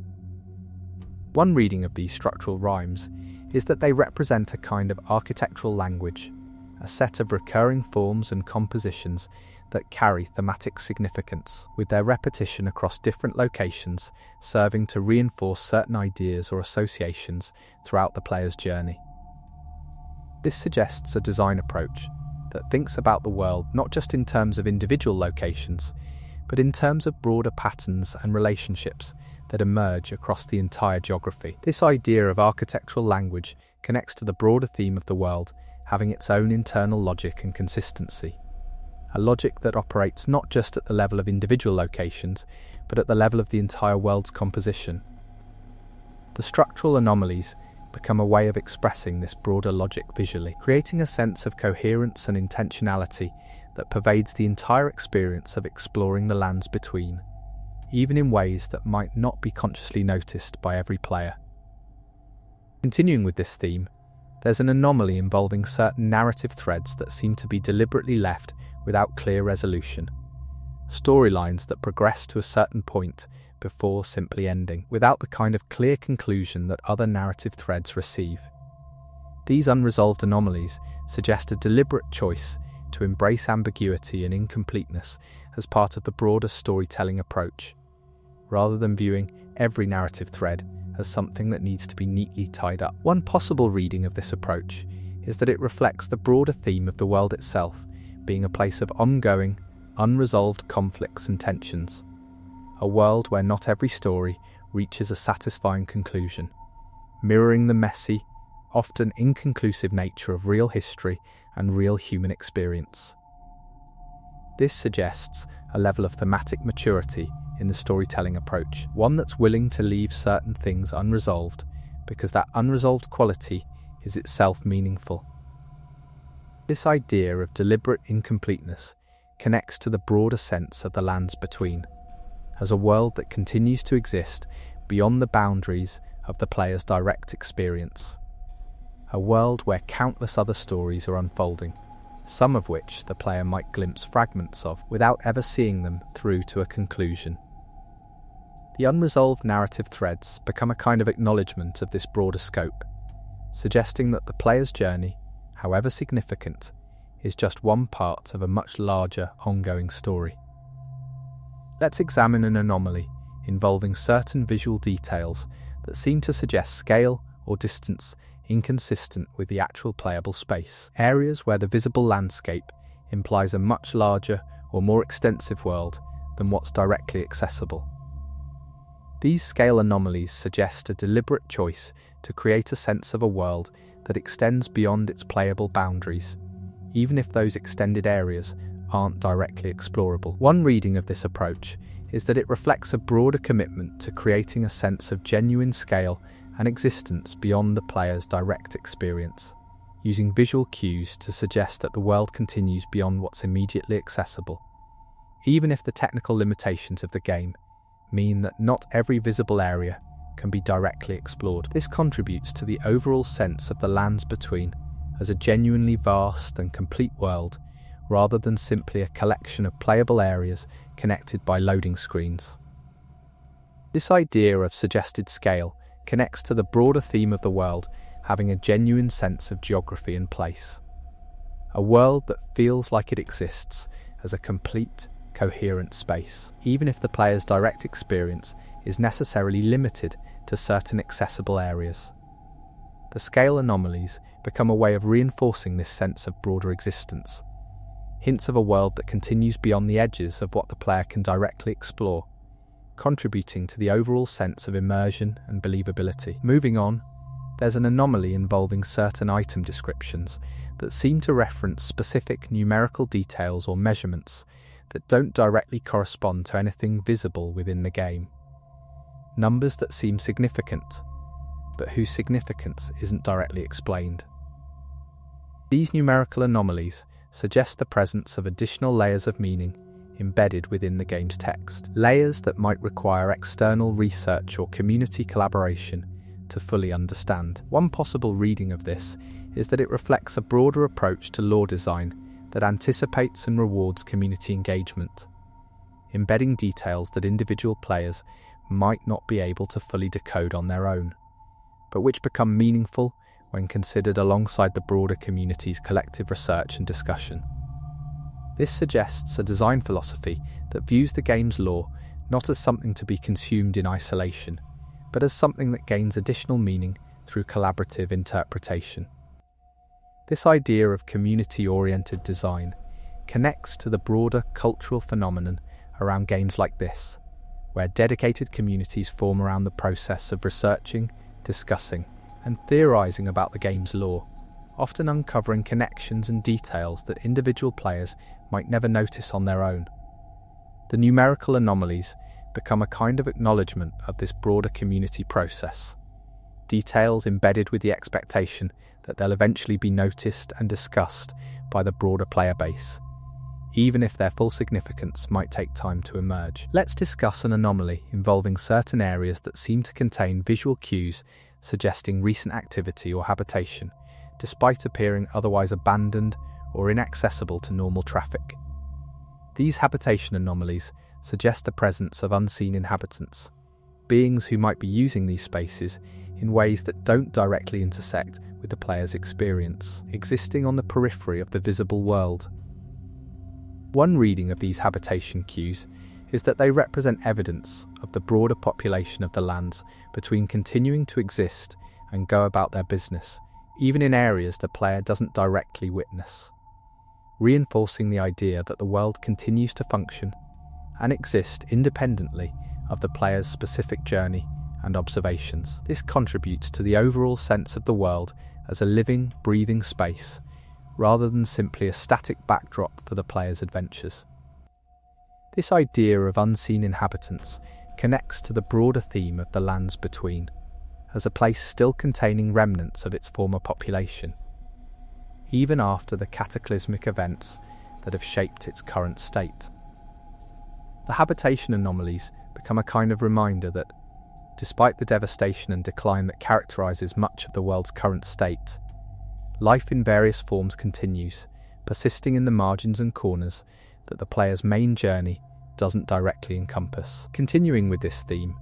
One reading of these structural rhymes is that they represent a kind of architectural language, a set of recurring forms and compositions that carry thematic significance, with their repetition across different locations serving to reinforce certain ideas or associations throughout the player's journey. This suggests a design approach that thinks about the world not just in terms of individual locations, but in terms of broader patterns and relationships that emerge across the entire geography. This idea of architectural language connects to the broader theme of the world having its own internal logic and consistency, a logic that operates not just at the level of individual locations, but at the level of the entire world's composition. The structural anomalies become a way of expressing this broader logic visually, creating a sense of coherence and intentionality that pervades the entire experience of exploring the lands between. even in ways that might not be consciously noticed by every player. Continuing with this theme, there's an anomaly involving certain narrative threads that seem to be deliberately left without clear resolution. Storylines that progress to a certain point before simply ending, without the kind of clear conclusion that other narrative threads receive. These unresolved anomalies suggest a deliberate choice to embrace ambiguity and incompleteness as part of the broader storytelling approach, rather than viewing every narrative thread as something that needs to be neatly tied up. One possible reading of this approach is that it reflects the broader theme of the world itself being a place of ongoing, unresolved conflicts and tensions, a world where not every story reaches a satisfying conclusion, mirroring the messy, often inconclusive nature of real history and real human experience. This suggests a level of thematic maturity in the storytelling approach, one that's willing to leave certain things unresolved because that unresolved quality is itself meaningful. This idea of deliberate incompleteness connects to the broader sense of the lands between, as a world that continues to exist beyond the boundaries of the player's direct experience. A world where countless other stories are unfolding, some of which the player might glimpse fragments of without ever seeing them through to a conclusion. The unresolved narrative threads become a kind of acknowledgement of this broader scope, suggesting that the player's journey, however significant, is just one part of a much larger ongoing story. Let's examine an anomaly involving certain visual details that seem to suggest scale or distance inconsistent with the actual playable space. Areas where the visible landscape implies a much larger or more extensive world than what's directly accessible. These scale anomalies suggest a deliberate choice to create a sense of a world that extends beyond its playable boundaries, even if those extended areas aren't directly explorable. One reading of this approach is that it reflects a broader commitment to creating a sense of genuine scale and existence beyond the player's direct experience, using visual cues to suggest that the world continues beyond what's immediately accessible, even if the technical limitations of the game mean that not every visible area can be directly explored. This contributes to the overall sense of the lands between as a genuinely vast and complete world, rather than simply a collection of playable areas connected by loading screens. This idea of suggested scale connects to the broader theme of the world having a genuine sense of geography and place. A world that feels like it exists as a complete, coherent space, even if the player's direct experience is necessarily limited to certain accessible areas. The scale anomalies become a way of reinforcing this sense of broader existence, hints of a world that continues beyond the edges of what the player can directly explore, contributing to the overall sense of immersion and believability. Moving on, there's an anomaly involving certain item descriptions that seem to reference specific numerical details or measurements that don't directly correspond to anything visible within the game. Numbers that seem significant, but whose significance isn't directly explained. These numerical anomalies suggest the presence of additional layers of meaning embedded within the game's text, layers that might require external research or community collaboration to fully understand. One possible reading of this is that it reflects a broader approach to lore design that anticipates and rewards community engagement, embedding details that individual players might not be able to fully decode on their own, but which become meaningful when considered alongside the broader community's collective research and discussion. This suggests a design philosophy that views the game's lore not as something to be consumed in isolation, but as something that gains additional meaning through collaborative interpretation. This idea of community-oriented design connects to the broader cultural phenomenon around games like this, where dedicated communities form around the process of researching, discussing, and theorizing about the game's lore, often uncovering connections and details that individual players might never notice on their own. The numerical anomalies become a kind of acknowledgement of this broader community process, details embedded with the expectation that they'll eventually be noticed and discussed by the broader player base, even if their full significance might take time to emerge. Let's discuss an anomaly involving certain areas that seem to contain visual cues suggesting recent activity or habitation, despite appearing otherwise abandoned or inaccessible to normal traffic. These habitation anomalies suggest the presence of unseen inhabitants, beings who might be using these spaces in ways that don't directly intersect with the player's experience, existing on the periphery of the visible world. One reading of these habitation cues is that they represent evidence of the broader population of the lands between continuing to exist and go about their business, even in areas the player doesn't directly witness, reinforcing the idea that the world continues to function and exist independently of the player's specific journey and observations. This contributes to the overall sense of the world as a living, breathing space, rather than simply a static backdrop for the player's adventures. This idea of unseen inhabitants connects to the broader theme of the lands between, as a place still containing remnants of its former population, even after the cataclysmic events that have shaped its current state. The habitation anomalies become a kind of reminder that, despite the devastation and decline that characterizes much of the world's current state, life in various forms continues, persisting in the margins and corners that the player's main journey doesn't directly encompass. Continuing with this theme,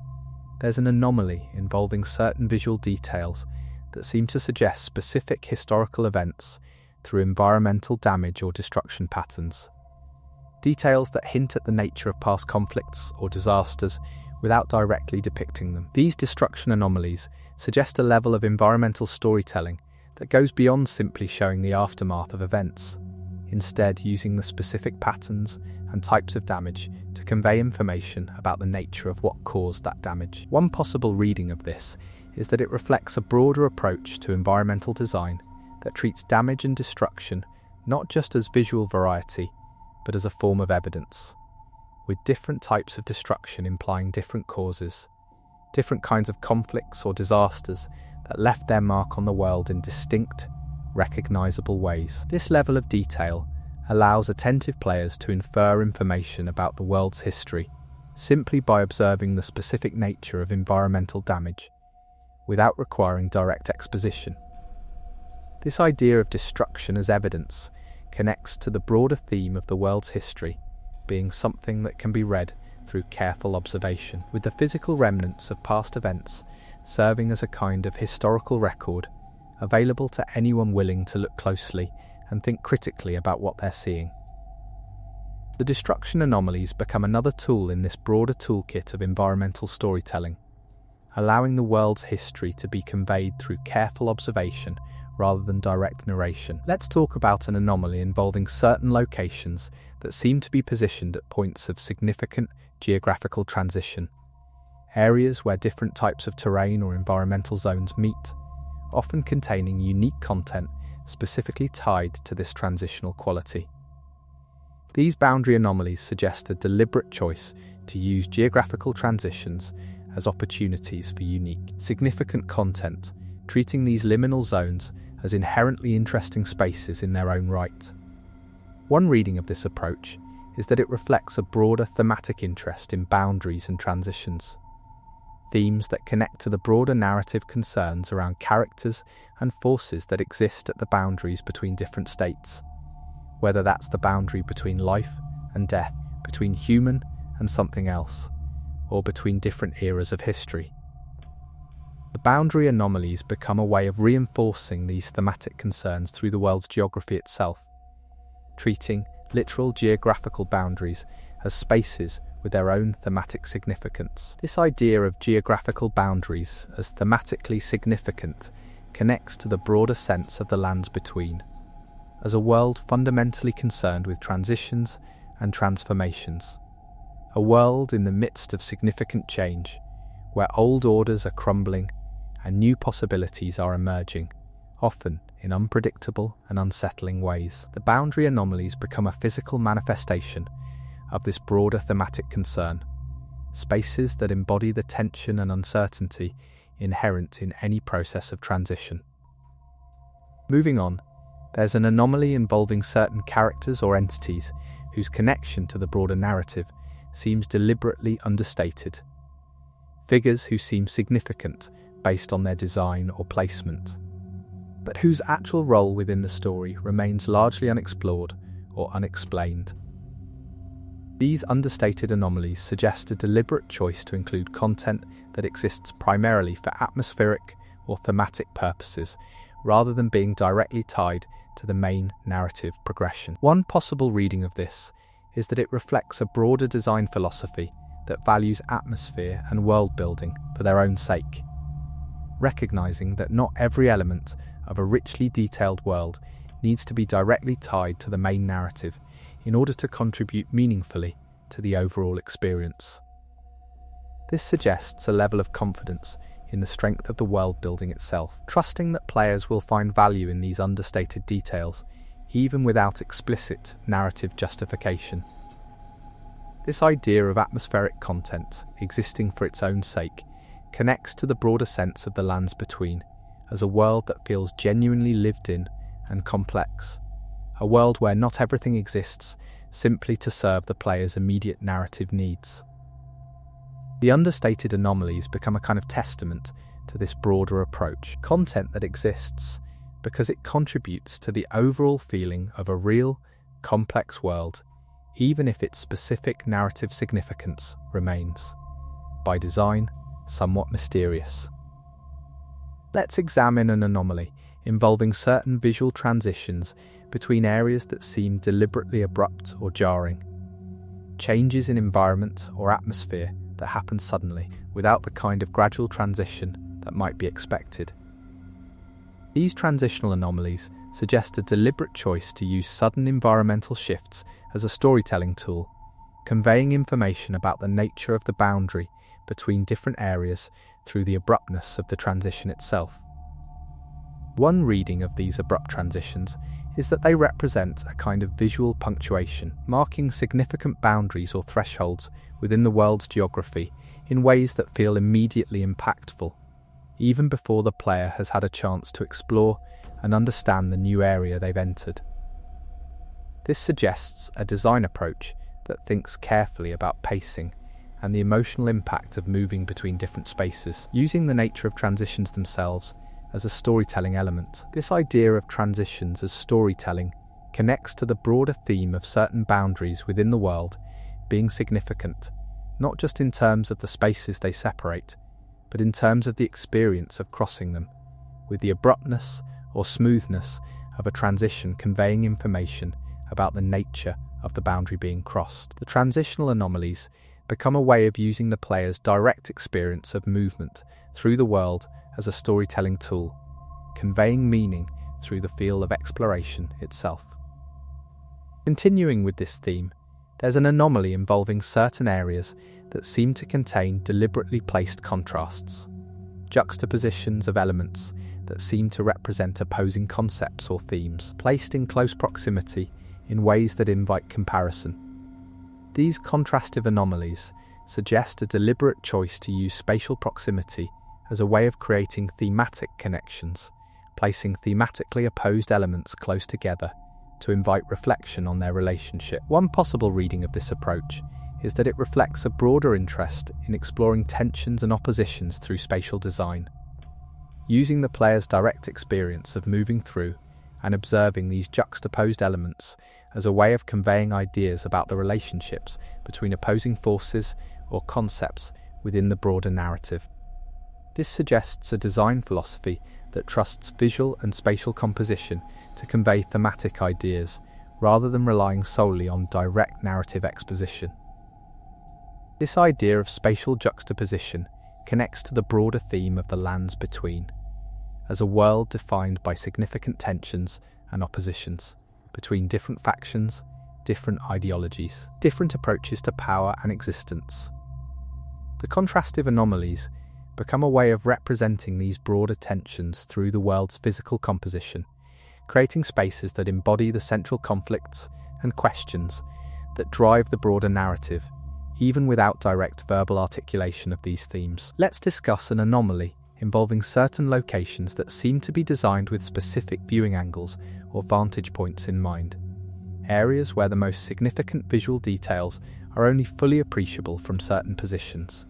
there's an anomaly involving certain visual details that seem to suggest specific historical events through environmental damage or destruction patterns. Details that hint at the nature of past conflicts or disasters without directly depicting them. These destruction anomalies suggest a level of environmental storytelling that goes beyond simply showing the aftermath of events, instead using the specific patterns and types of damage to convey information about the nature of what caused that damage. One possible reading of this is that it reflects a broader approach to environmental design that treats damage and destruction not just as visual variety, but as a form of evidence, with different types of destruction implying different causes, different kinds of conflicts or disasters that left their mark on the world in distinct, recognizable ways. This level of detail allows attentive players to infer information about the world's history simply by observing the specific nature of environmental damage, without requiring direct exposition. This idea of destruction as evidence connects to the broader theme of the world's history being something that can be read through careful observation, with the physical remnants of past events serving as a kind of historical record available to anyone willing to look closely and think critically about what they're seeing. The destruction anomalies become another tool in this broader toolkit of environmental storytelling, allowing the world's history to be conveyed through careful observation rather than direct narration. Let's talk about an anomaly involving certain locations that seem to be positioned at points of significant geographical transition, areas where different types of terrain or environmental zones meet, often containing unique content specifically tied to this transitional quality. These boundary anomalies suggest a deliberate choice to use geographical transitions as opportunities for unique, significant content, treating these liminal zones as inherently interesting spaces in their own right. One reading of this approach is that it reflects a broader thematic interest in boundaries and transitions, themes that connect to the broader narrative concerns around characters and forces that exist at the boundaries between different states, whether that's the boundary between life and death, between human and something else, or between different eras of history. The boundary anomalies become a way of reinforcing these thematic concerns through the world's geography itself, treating literal geographical boundaries as spaces with their own thematic significance. This idea of geographical boundaries as thematically significant connects to the broader sense of the lands between, as a world fundamentally concerned with transitions and transformations, a world in the midst of significant change, where old orders are crumbling and new possibilities are emerging, often in unpredictable and unsettling ways. The boundary anomalies become a physical manifestation of this broader thematic concern, spaces that embody the tension and uncertainty inherent in any process of transition. Moving on, there's an anomaly involving certain characters or entities whose connection to the broader narrative seems deliberately understated. Figures who seem significant based on their design or placement, but whose actual role within the story remains largely unexplored or unexplained. These understated anomalies suggest a deliberate choice to include content that exists primarily for atmospheric or thematic purposes, rather than being directly tied to the main narrative progression. One possible reading of this is that it reflects a broader design philosophy that values atmosphere and world building for their own sake, recognizing that not every element of a richly detailed world needs to be directly tied to the main narrative in order to contribute meaningfully to the overall experience. This suggests a level of confidence in the strength of the world building itself, trusting that players will find value in these understated details, even without explicit narrative justification. This idea of atmospheric content existing for its own sake connects to the broader sense of the lands between as a world that feels genuinely lived in and complex, a world where not everything exists simply to serve the player's immediate narrative needs. The understated anomalies become a kind of testament to this broader approach, content that exists because it contributes to the overall feeling of a real, complex world, even if its specific narrative significance remains, by design, somewhat mysterious. Let's examine an anomaly involving certain visual transitions between areas that seem deliberately abrupt or jarring. Changes in environment or atmosphere that happen suddenly, without the kind of gradual transition that might be expected. These transitional anomalies suggest a deliberate choice to use sudden environmental shifts as a storytelling tool, conveying information about the nature of the boundary between different areas through the abruptness of the transition itself. One reading of these abrupt transitions is that they represent a kind of visual punctuation, marking significant boundaries or thresholds within the world's geography in ways that feel immediately impactful, even before the player has had a chance to explore and understand the new area they've entered. This suggests a design approach that thinks carefully about pacing and the emotional impact of moving between different spaces, using the nature of transitions themselves as a storytelling element. This idea of transitions as storytelling connects to the broader theme of certain boundaries within the world being significant, not just in terms of the spaces they separate, but in terms of the experience of crossing them, with the abruptness or smoothness of a transition conveying information about the nature of the boundary being crossed. The transitional anomalies become a way of using the player's direct experience of movement through the world as a storytelling tool, conveying meaning through the feel of exploration itself. Continuing with this theme, there's an anomaly involving certain areas that seem to contain deliberately placed contrasts, juxtapositions of elements that seem to represent opposing concepts or themes, placed in close proximity in ways that invite comparison. These contrastive anomalies suggest a deliberate choice to use spatial proximity as a way of creating thematic connections, placing thematically opposed elements close together to invite reflection on their relationship. One possible reading of this approach is that it reflects a broader interest in exploring tensions and oppositions through spatial design, using the player's direct experience of moving through and observing these juxtaposed elements as a way of conveying ideas about the relationships between opposing forces or concepts within the broader narrative. This suggests a design philosophy that trusts visual and spatial composition to convey thematic ideas, rather than relying solely on direct narrative exposition. This idea of spatial juxtaposition connects to the broader theme of the lands between, as a world defined by significant tensions and oppositions between different factions, different ideologies, different approaches to power and existence. The contrastive anomalies become a way of representing these broader tensions through the world's physical composition, creating spaces that embody the central conflicts and questions that drive the broader narrative, even without direct verbal articulation of these themes. Let's discuss an anomaly involving certain locations that seem to be designed with specific viewing angles or vantage points in mind. areas where the most significant visual details are only fully appreciable from certain positions,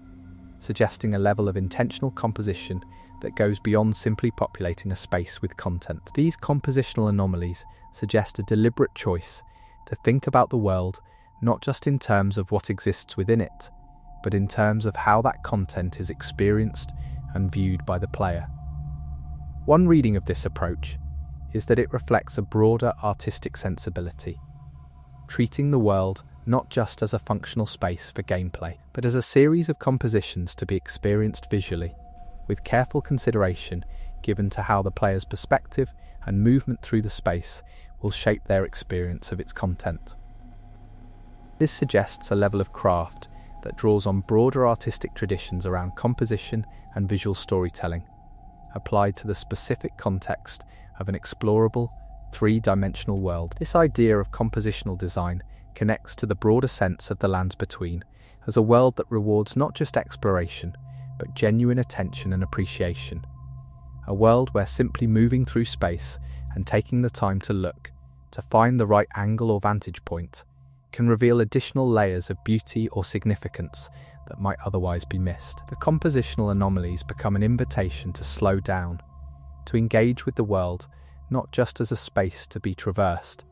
suggesting a level of intentional composition that goes beyond simply populating a space with content. These compositional anomalies suggest a deliberate choice to think about the world not just in terms of what exists within it, but in terms of how that content is experienced and viewed by the player. One reading of this approach is that it reflects a broader artistic sensibility, treating the world not just as a functional space for gameplay, but as a series of compositions to be experienced visually, with careful consideration given to how the player's perspective and movement through the space will shape their experience of its content. This suggests a level of craft that draws on broader artistic traditions around composition and visual storytelling, applied to the specific context of an explorable, three-dimensional world. This idea of compositional design connects to the broader sense of the lands between as a world that rewards not just exploration, but genuine attention and appreciation. A world where simply moving through space and taking the time to look, to find the right angle or vantage point, can reveal additional layers of beauty or significance that might otherwise be missed. The compositional anomalies become an invitation to slow down, to engage with the world not just as a space to be traversed,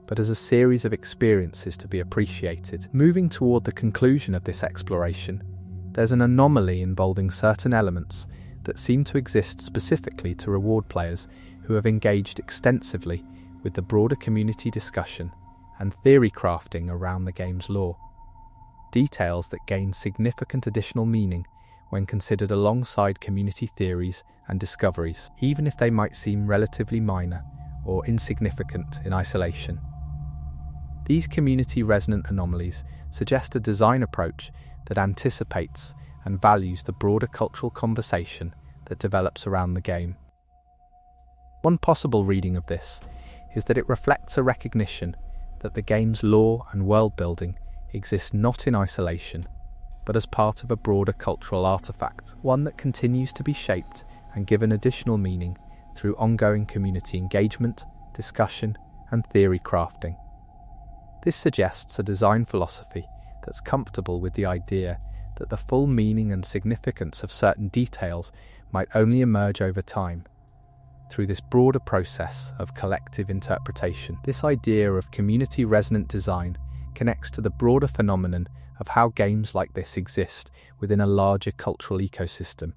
but as a series of experiences to be appreciated. Moving toward the conclusion of this exploration, there's an anomaly involving certain elements that seem to exist specifically to reward players who have engaged extensively with the broader community discussion and theory crafting around the game's lore. Details that gain significant additional meaning when considered alongside community theories and discoveries, even if they might seem relatively minor or insignificant in isolation. These community-resonant anomalies suggest a design approach that anticipates and values the broader cultural conversation that develops around the game. One possible reading of this is that it reflects a recognition that the game's lore and world-building exist not in isolation, but as part of a broader cultural artifact, one that continues to be shaped and given additional meaning through ongoing community engagement, discussion, and theory crafting. This suggests a design philosophy that's comfortable with the idea that the full meaning and significance of certain details might only emerge over time, through this broader process of collective interpretation. This idea of community-resonant design connects to the broader phenomenon of how games like this exist within a larger cultural ecosystem,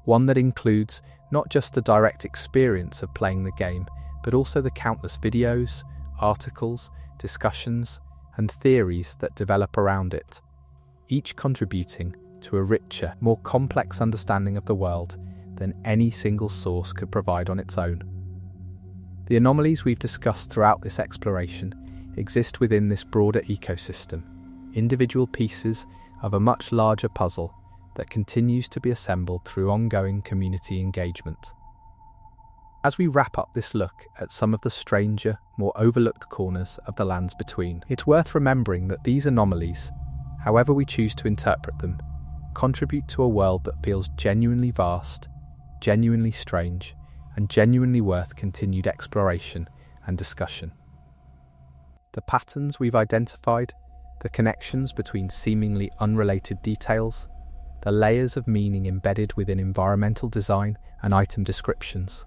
one that includes not just the direct experience of playing the game, but also the countless videos, articles, discussions, and theories that develop around it, each contributing to a richer, more complex understanding of the world than any single source could provide on its own. The anomalies we've discussed throughout this exploration exist within this broader ecosystem, individual pieces of a much larger puzzle that continues to be assembled through ongoing community engagement. As we wrap up this look at some of the stranger, more overlooked corners of the lands between, it's worth remembering that these anomalies, however we choose to interpret them, contribute to a world that feels genuinely vast, genuinely strange, and genuinely worth continued exploration and discussion. The patterns we've identified, the connections between seemingly unrelated details, the layers of meaning embedded within environmental design and item descriptions.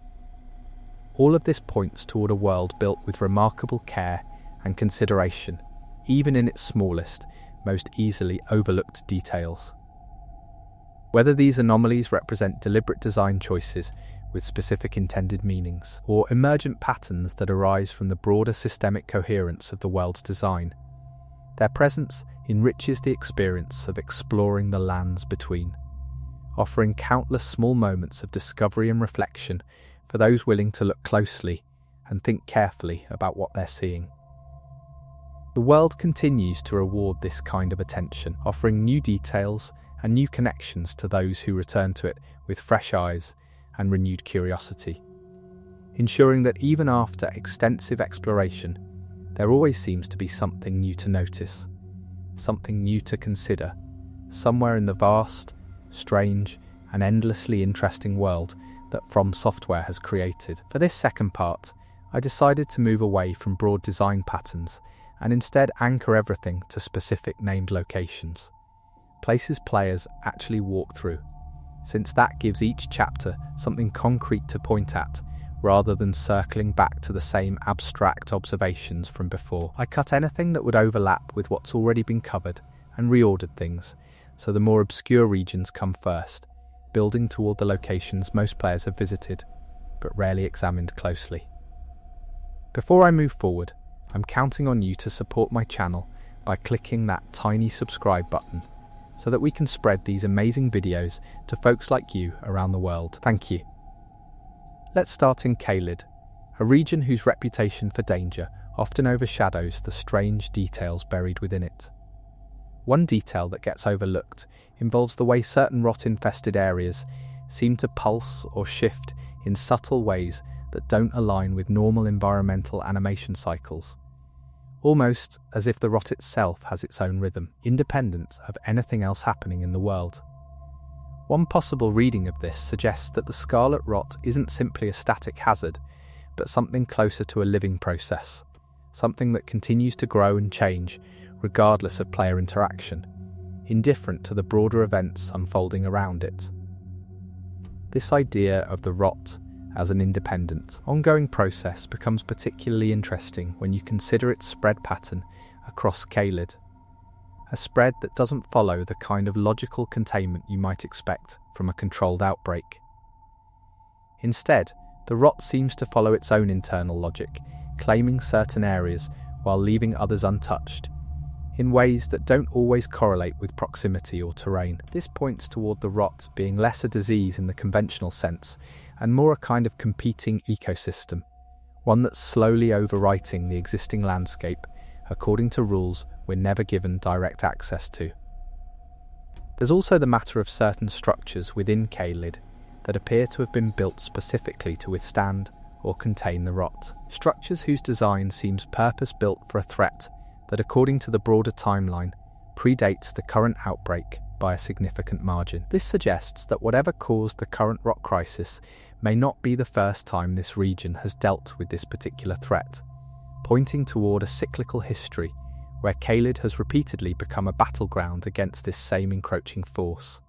All of this points toward a world built with remarkable care and consideration, even in its smallest, most easily overlooked details. Whether these anomalies represent deliberate design choices with specific intended meanings, or emergent patterns that arise from the broader systemic coherence of the world's design, their presence enriches the experience of exploring the lands between, offering countless small moments of discovery and reflection for those willing to look closely and think carefully about what they're seeing. The world continues to reward this kind of attention, offering new details and new connections to those who return to it with fresh eyes and renewed curiosity, ensuring that even after extensive exploration, there always seems to be something new to notice, something new to consider, somewhere in the vast, strange, and endlessly interesting world that From Software has created. For this second part, I decided to move away from broad design patterns and instead anchor everything to specific named locations, places players actually walk through, since that gives each chapter something concrete to point at, rather than circling back to the same abstract observations from before. I cut anything that would overlap with what's already been covered and reordered things, so the more obscure regions come first, building toward the locations most players have visited, but rarely examined closely. Before I move forward, I'm counting on you to support my channel by clicking that tiny subscribe button, so that we can spread these amazing videos to folks like you around the world. Thank you. Let's start in Caelid, a region whose reputation for danger often overshadows the strange details buried within it. One detail that gets overlooked involves the way certain rot-infested areas seem to pulse or shift in subtle ways that don't align with normal environmental animation cycles, almost as if the rot itself has its own rhythm, independent of anything else happening in the world. One possible reading of this suggests that the scarlet rot isn't simply a static hazard, but something closer to a living process, something that continues to grow and change regardless of player interaction, indifferent to the broader events unfolding around it. This idea of the rot as an independent, ongoing process becomes particularly interesting when you consider its spread pattern across Caelid, a spread that doesn't follow the kind of logical containment you might expect from a controlled outbreak. Instead, the rot seems to follow its own internal logic, claiming certain areas while leaving others untouched, in ways that don't always correlate with proximity or terrain. This points toward the rot being less a disease in the conventional sense, and more a kind of competing ecosystem, one that's slowly overwriting the existing landscape according to rules we're never given direct access to. There's also the matter of certain structures within Caelid that appear to have been built specifically to withstand or contain the rot. Structures whose design seems purpose-built for a threat that, according to the broader timeline, predates the current outbreak by a significant margin. This suggests that whatever caused the current rot crisis may not be the first time this region has dealt with this particular threat, pointing toward a cyclical history where Caelid has repeatedly become a battleground against this same encroaching force,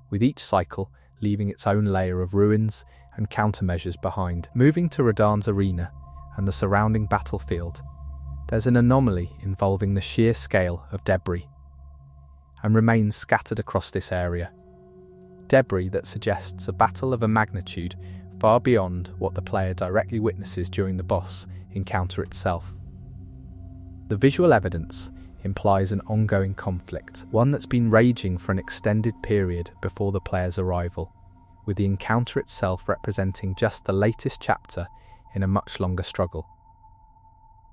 with each cycle leaving its own layer of ruins and countermeasures behind. Moving to Radahn's arena and the surrounding battlefield, there's an anomaly involving the sheer scale of debris and remains scattered across this area. Debris that suggests a battle of a magnitude far beyond what the player directly witnesses during the boss encounter itself. The visual evidence implies an ongoing conflict, one that's been raging for an extended period before the player's arrival, with the encounter itself representing just the latest chapter in a much longer struggle.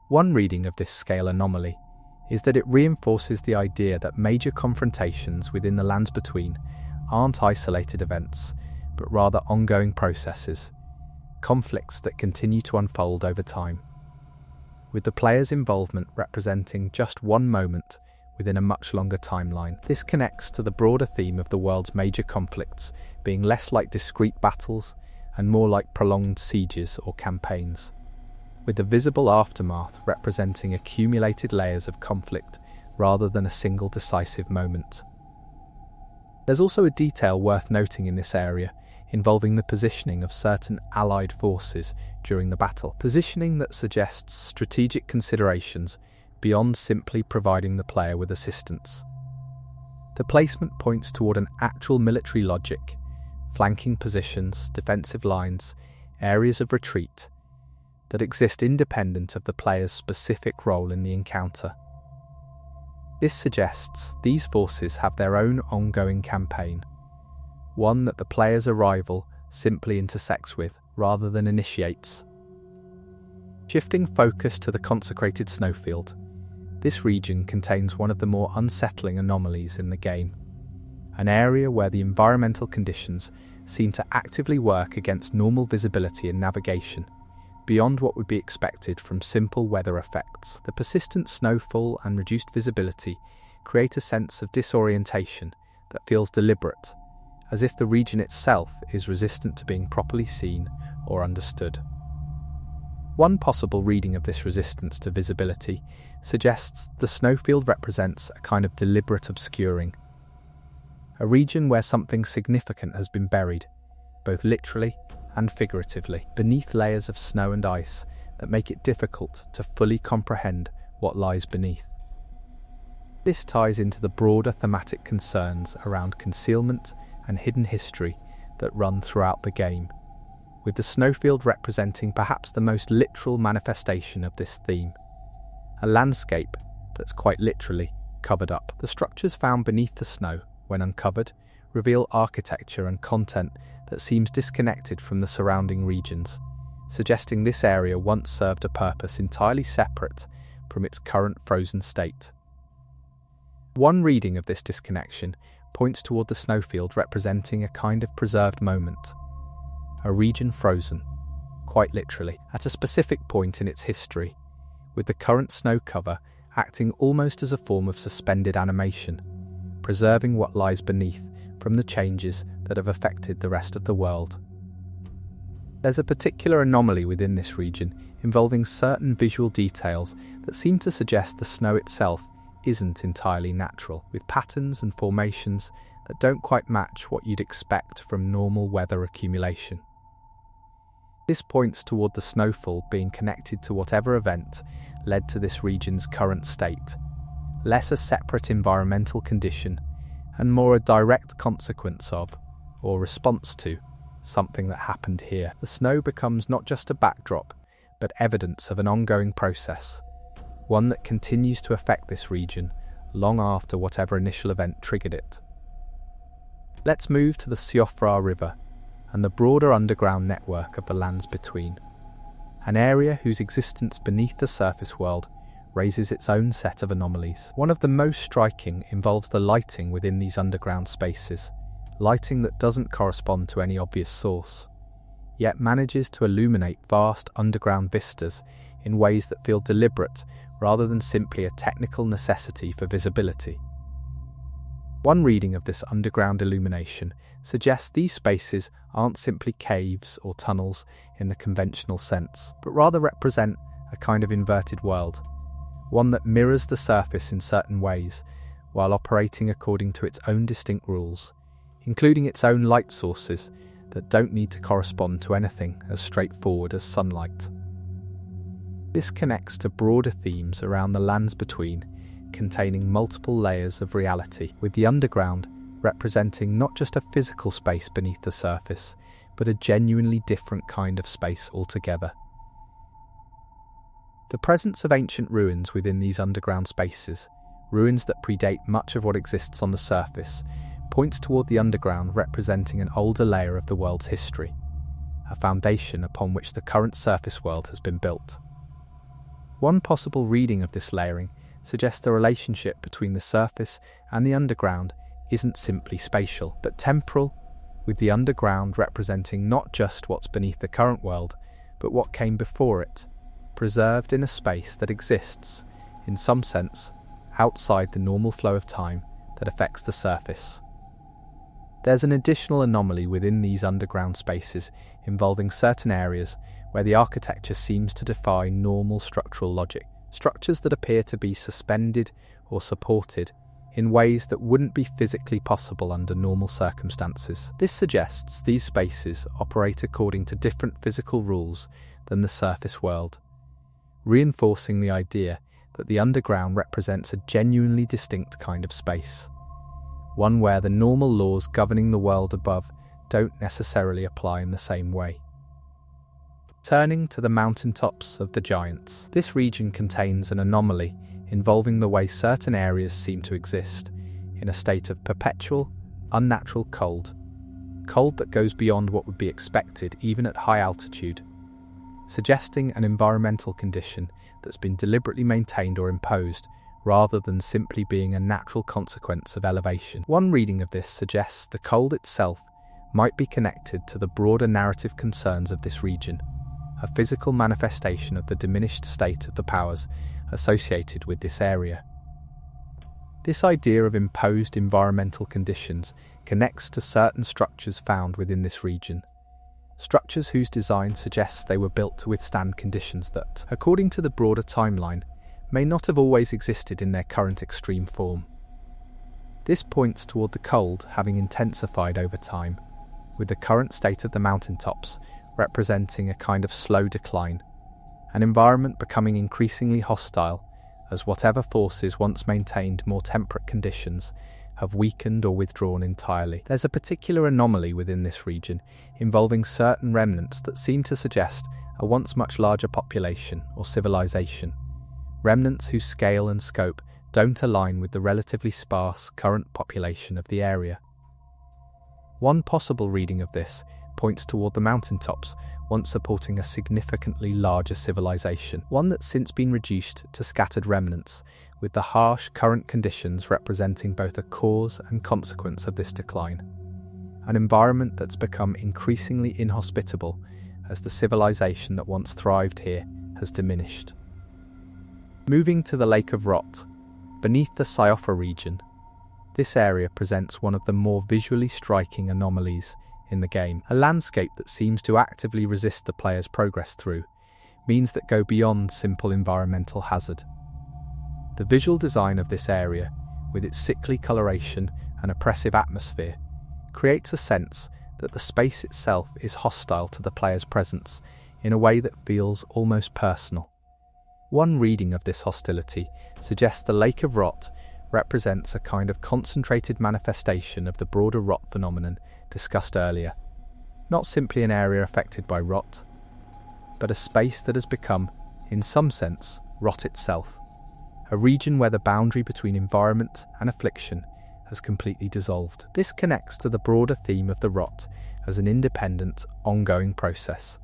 One reading of this scale anomaly is that it reinforces the idea that major confrontations within the Lands Between aren't isolated events, but rather ongoing processes, conflicts that continue to unfold over time, with the player's involvement representing just one moment within a much longer timeline. This connects to the broader theme of the world's major conflicts being less like discrete battles and more like prolonged sieges or campaigns, with the visible aftermath representing accumulated layers of conflict rather than a single decisive moment. There's also a detail worth noting in this area involving the positioning of certain allied forces during the battle, positioning that suggests strategic considerations beyond simply providing the player with assistance. The placement points toward an actual military logic, flanking positions, defensive lines, areas of retreat, that exist independent of the player's specific role in the encounter. This suggests these forces have their own ongoing campaign, one that the player's arrival simply intersects with rather than initiates. Shifting focus to the consecrated snowfield, this region contains one of the more unsettling anomalies in the game, an area where the environmental conditions seem to actively work against normal visibility and navigation, beyond what would be expected from simple weather effects. The persistent snowfall and reduced visibility create a sense of disorientation that feels deliberate, as if the region itself is resistant to being properly seen or understood. One possible reading of this resistance to visibility suggests the snowfield represents a kind of deliberate obscuring, a region where something significant has been buried, both literally and figuratively, beneath layers of snow and ice that make it difficult to fully comprehend what lies beneath. This ties into the broader thematic concerns around concealment and hidden history that run throughout the game, with the snowfield representing perhaps the most literal manifestation of this theme, a landscape that's quite literally covered up. The structures found beneath the snow, when uncovered, reveal architecture and content that seems disconnected from the surrounding regions, suggesting this area once served a purpose entirely separate from its current frozen state. One reading of this disconnection points toward the snowfield representing a kind of preserved moment, a region frozen, quite literally, at a specific point in its history, with the current snow cover acting almost as a form of suspended animation, preserving what lies beneath from the changes that have affected the rest of the world. There's a particular anomaly within this region involving certain visual details that seem to suggest the snow itself isn't entirely natural, with patterns and formations that don't quite match what you'd expect from normal weather accumulation. This points toward the snowfall being connected to whatever event led to this region's current state, less a separate environmental condition and more a direct consequence of, or response to, something that happened here. The snow becomes not just a backdrop, but evidence of an ongoing process, one that continues to affect this region long after whatever initial event triggered it. Let's move to the Siofra River and the broader underground network of the lands between, an area whose existence beneath the surface world raises its own set of anomalies. One of the most striking involves the lighting within these underground spaces, lighting that doesn't correspond to any obvious source, yet manages to illuminate vast underground vistas in ways that feel deliberate rather than simply a technical necessity for visibility. One reading of this underground illumination suggests these spaces aren't simply caves or tunnels in the conventional sense, but rather represent a kind of inverted world, one that mirrors the surface in certain ways while operating according to its own distinct rules, including its own light sources that don't need to correspond to anything as straightforward as sunlight. This connects to broader themes around the lands between, containing multiple layers of reality, with the underground representing not just a physical space beneath the surface, but a genuinely different kind of space altogether. The presence of ancient ruins within these underground spaces, ruins that predate much of what exists on the surface, points toward the underground representing an older layer of the world's history, a foundation upon which the current surface world has been built. One possible reading of this layering suggests the relationship between the surface and the underground isn't simply spatial, but temporal, with the underground representing not just what's beneath the current world, but what came before it, preserved in a space that exists, in some sense, outside the normal flow of time that affects the surface. There's an additional anomaly within these underground spaces involving certain areas where the architecture seems to defy normal structural logic, structures that appear to be suspended or supported in ways that wouldn't be physically possible under normal circumstances. This suggests these spaces operate according to different physical rules than the surface world, reinforcing the idea that the underground represents a genuinely distinct kind of space, one where the normal laws governing the world above don't necessarily apply in the same way. Turning to the mountaintops of the Giants, this region contains an anomaly involving the way certain areas seem to exist in a state of perpetual, unnatural cold that goes beyond what would be expected even at high altitude, suggesting an environmental condition that's been deliberately maintained or imposed rather than simply being a natural consequence of elevation. One reading of this suggests the cold itself might be connected to the broader narrative concerns of this region, a physical manifestation of the diminished state of the powers associated with this area. This idea of imposed environmental conditions connects to certain structures found within this region, structures whose design suggests they were built to withstand conditions that, according to the broader timeline, may not have always existed in their current extreme form. This points toward the cold having intensified over time, with the current state of the mountaintops representing a kind of slow decline, an environment becoming increasingly hostile as whatever forces once maintained more temperate conditions have weakened or withdrawn entirely. There's a particular anomaly within this region involving certain remnants that seem to suggest a once much larger population or civilization, remnants whose scale and scope don't align with the relatively sparse current population of the area. One possible reading of this points toward the mountaintops once supporting a significantly larger civilization, one that's since been reduced to scattered remnants, with the harsh current conditions representing both a cause and consequence of this decline. An environment that's become increasingly inhospitable as the civilization that once thrived here has diminished. Moving to the Lake of Rot, beneath the Syopha region, this area presents one of the more visually striking anomalies in the game. A landscape that seems to actively resist the player's progress through means that go beyond simple environmental hazard. The visual design of this area, with its sickly coloration and oppressive atmosphere, creates a sense that the space itself is hostile to the player's presence in a way that feels almost personal. One reading of this hostility suggests the Lake of Rot represents a kind of concentrated manifestation of the broader rot phenomenon discussed earlier, not simply an area affected by rot, but a space that has become, in some sense, rot itself, a region where the boundary between environment and affliction has completely dissolved. This connects to the broader theme of the rot as an independent, ongoing process,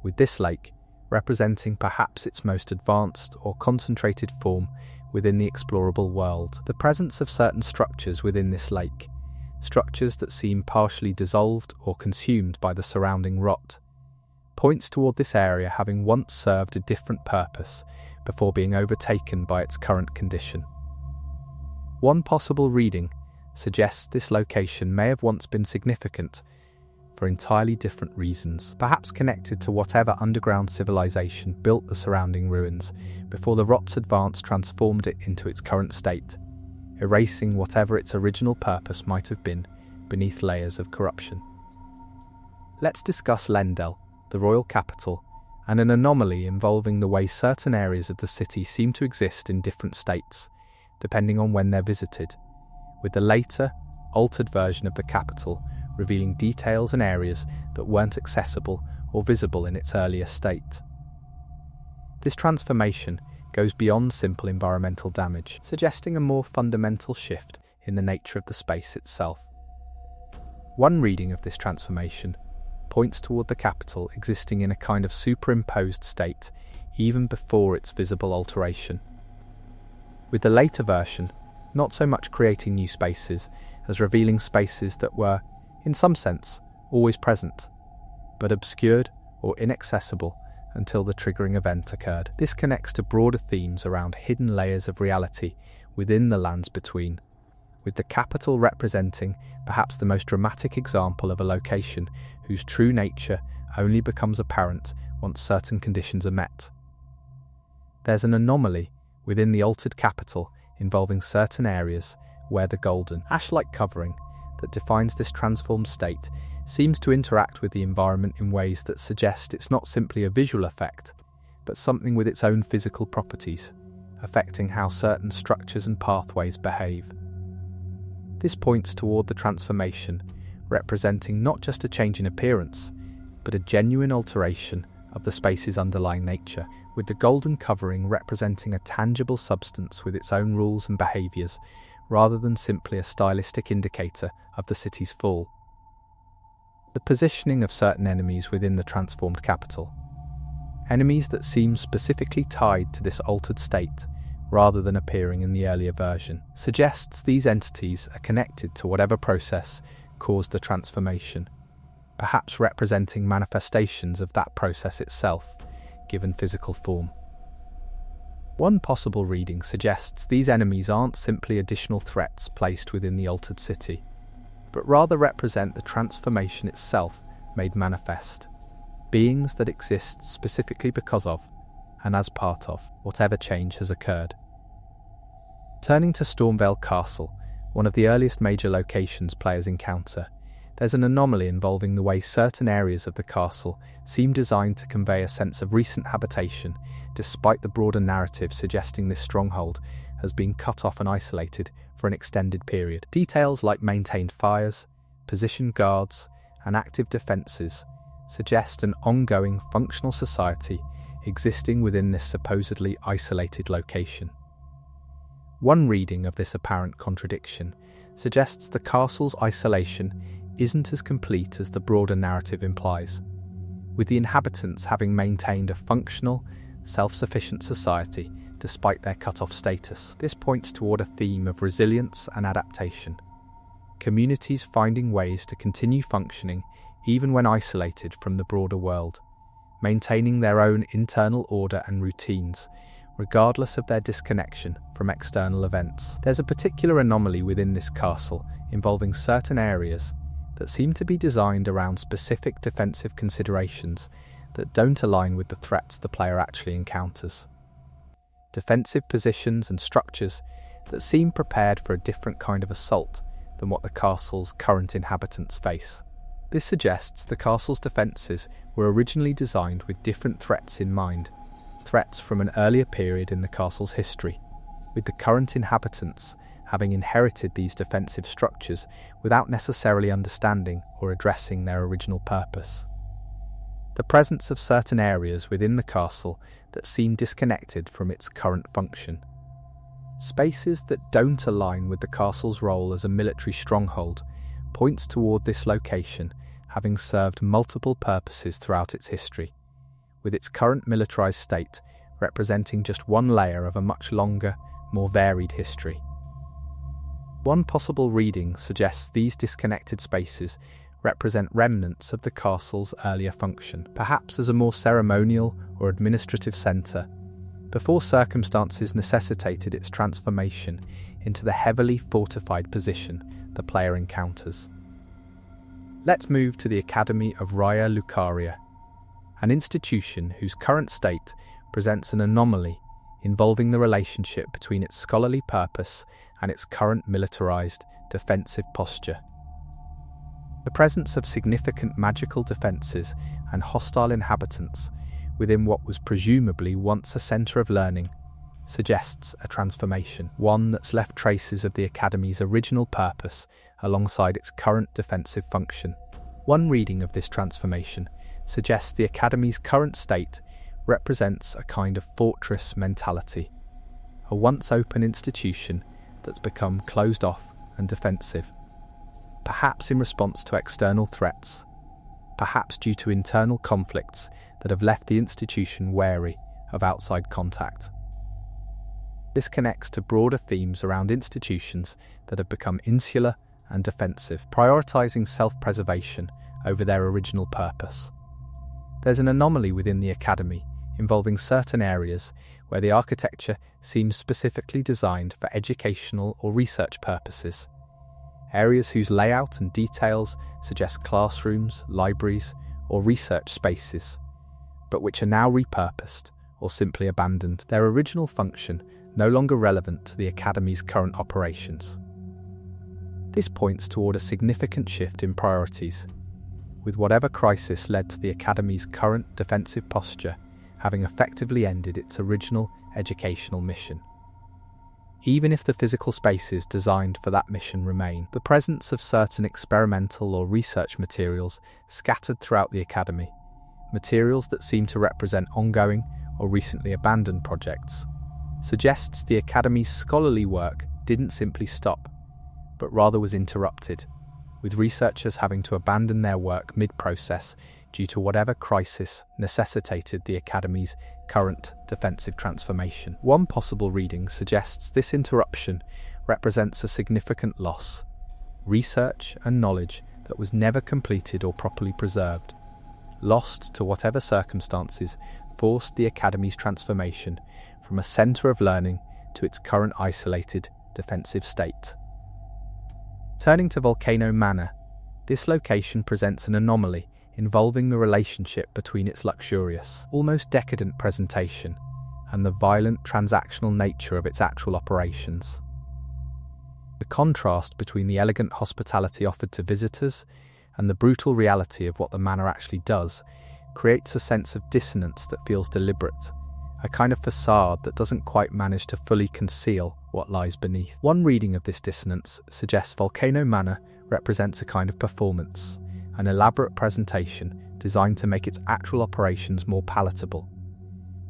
with this lake representing perhaps its most advanced or concentrated form within the explorable world. The presence of certain structures within this lake, structures that seem partially dissolved or consumed by the surrounding rot, points toward this area having once served a different purpose before being overtaken by its current condition. One possible reading suggests this location may have once been significant for entirely different reasons, perhaps connected to whatever underground civilization built the surrounding ruins before the rot's advance transformed it into its current state, erasing whatever its original purpose might have been beneath layers of corruption. Let's discuss Lendel, the royal capital, and an anomaly involving the way certain areas of the city seem to exist in different states, depending on when they're visited, with the later, altered version of the capital revealing details and areas that weren't accessible or visible in its earlier state. This transformation goes beyond simple environmental damage, suggesting a more fundamental shift in the nature of the space itself. One reading of this transformation points toward the capital existing in a kind of superimposed state even before its visible alteration, with the later version not so much creating new spaces as revealing spaces that were, in some sense, always present, but obscured or inaccessible until the triggering event occurred. This connects to broader themes around hidden layers of reality within the lands between, with the capital representing perhaps the most dramatic example of a location whose true nature only becomes apparent once certain conditions are met. There's an anomaly within the altered capital involving certain areas where the golden, ash-like covering that defines this transformed state seems to interact with the environment in ways that suggest it's not simply a visual effect, but something with its own physical properties, affecting how certain structures and pathways behave. This points toward the transformation, representing not just a change in appearance, but a genuine alteration of the space's underlying nature, with the golden covering representing a tangible substance with its own rules and behaviours, rather than simply a stylistic indicator of the city's fall. The positioning of certain enemies within the transformed capital, enemies that seem specifically tied to this altered state rather than appearing in the earlier version, suggests these entities are connected to whatever process caused the transformation, perhaps representing manifestations of that process itself, given physical form. One possible reading suggests these enemies aren't simply additional threats placed within the altered city, but rather represent the transformation itself made manifest, beings that exist specifically because of, and as part of, whatever change has occurred. Turning to Stormvale Castle, one of the earliest major locations players encounter, there's an anomaly involving the way certain areas of the castle seem designed to convey a sense of recent habitation, despite the broader narrative suggesting this stronghold has been cut off and isolated for an extended period. Details like maintained fires, positioned guards, and active defences suggest an ongoing functional society existing within this supposedly isolated location. One reading of this apparent contradiction suggests the castle's isolation isn't as complete as the broader narrative implies, with the inhabitants having maintained a functional, self-sufficient society despite their cut-off status. This points toward a theme of resilience and adaptation, communities finding ways to continue functioning even when isolated from the broader world, maintaining their own internal order and routines, regardless of their disconnection from external events. There's a particular anomaly within this castle involving certain areas that seem to be designed around specific defensive considerations that don't align with the threats the player actually encounters. Defensive positions and structures that seem prepared for a different kind of assault than what the castle's current inhabitants face. This suggests the castle's defences were originally designed with different threats in mind, threats from an earlier period in the castle's history, with the current inhabitants having inherited these defensive structures without necessarily understanding or addressing their original purpose. The presence of certain areas within the castle that seem disconnected from its current function. Spaces that don't align with the castle's role as a military stronghold points toward this location having served multiple purposes throughout its history, with its current militarized state representing just one layer of a much longer, more varied history. One possible reading suggests these disconnected spaces represent remnants of the castle's earlier function, perhaps as a more ceremonial or administrative centre, before circumstances necessitated its transformation into the heavily fortified position the player encounters. Let's move to the Academy of Raya Lucaria, an institution whose current state presents an anomaly involving the relationship between its scholarly purpose and its current militarized, defensive posture. The presence of significant magical defenses and hostile inhabitants within what was presumably once a center of learning suggests a transformation, one that's left traces of the Academy's original purpose alongside its current defensive function. One reading of this transformation suggests the Academy's current state represents a kind of fortress mentality, a once open institution that's become closed off and defensive, perhaps in response to external threats, perhaps due to internal conflicts that have left the institution wary of outside contact. This connects to broader themes around institutions that have become insular and defensive, prioritizing self-preservation over their original purpose. There's an anomaly within the Academy involving certain areas where the architecture seems specifically designed for educational or research purposes, areas whose layout and details suggest classrooms, libraries, or research spaces, but which are now repurposed or simply abandoned, their original function no longer relevant to the Academy's current operations. This points toward a significant shift in priorities, with whatever crisis led to the Academy's current defensive posture having effectively ended its original educational mission. Even if the physical spaces designed for that mission remain, the presence of certain experimental or research materials scattered throughout the Academy, materials that seem to represent ongoing or recently abandoned projects, suggests the Academy's scholarly work didn't simply stop, but rather was interrupted, with researchers having to abandon their work mid-process due to whatever crisis necessitated the Academy's current defensive transformation. One possible reading suggests this interruption represents a significant loss, research and knowledge that was never completed or properly preserved, lost to whatever circumstances forced the Academy's transformation from a centre of learning to its current isolated defensive state. Turning to Volcano Manor, this location presents an anomaly involving the relationship between its luxurious, almost decadent presentation and the violent transactional nature of its actual operations. The contrast between the elegant hospitality offered to visitors and the brutal reality of what the manor actually does creates a sense of dissonance that feels deliberate, a kind of facade that doesn't quite manage to fully conceal what lies beneath. One reading of this dissonance suggests Volcano Manor represents a kind of performance, an elaborate presentation designed to make its actual operations more palatable,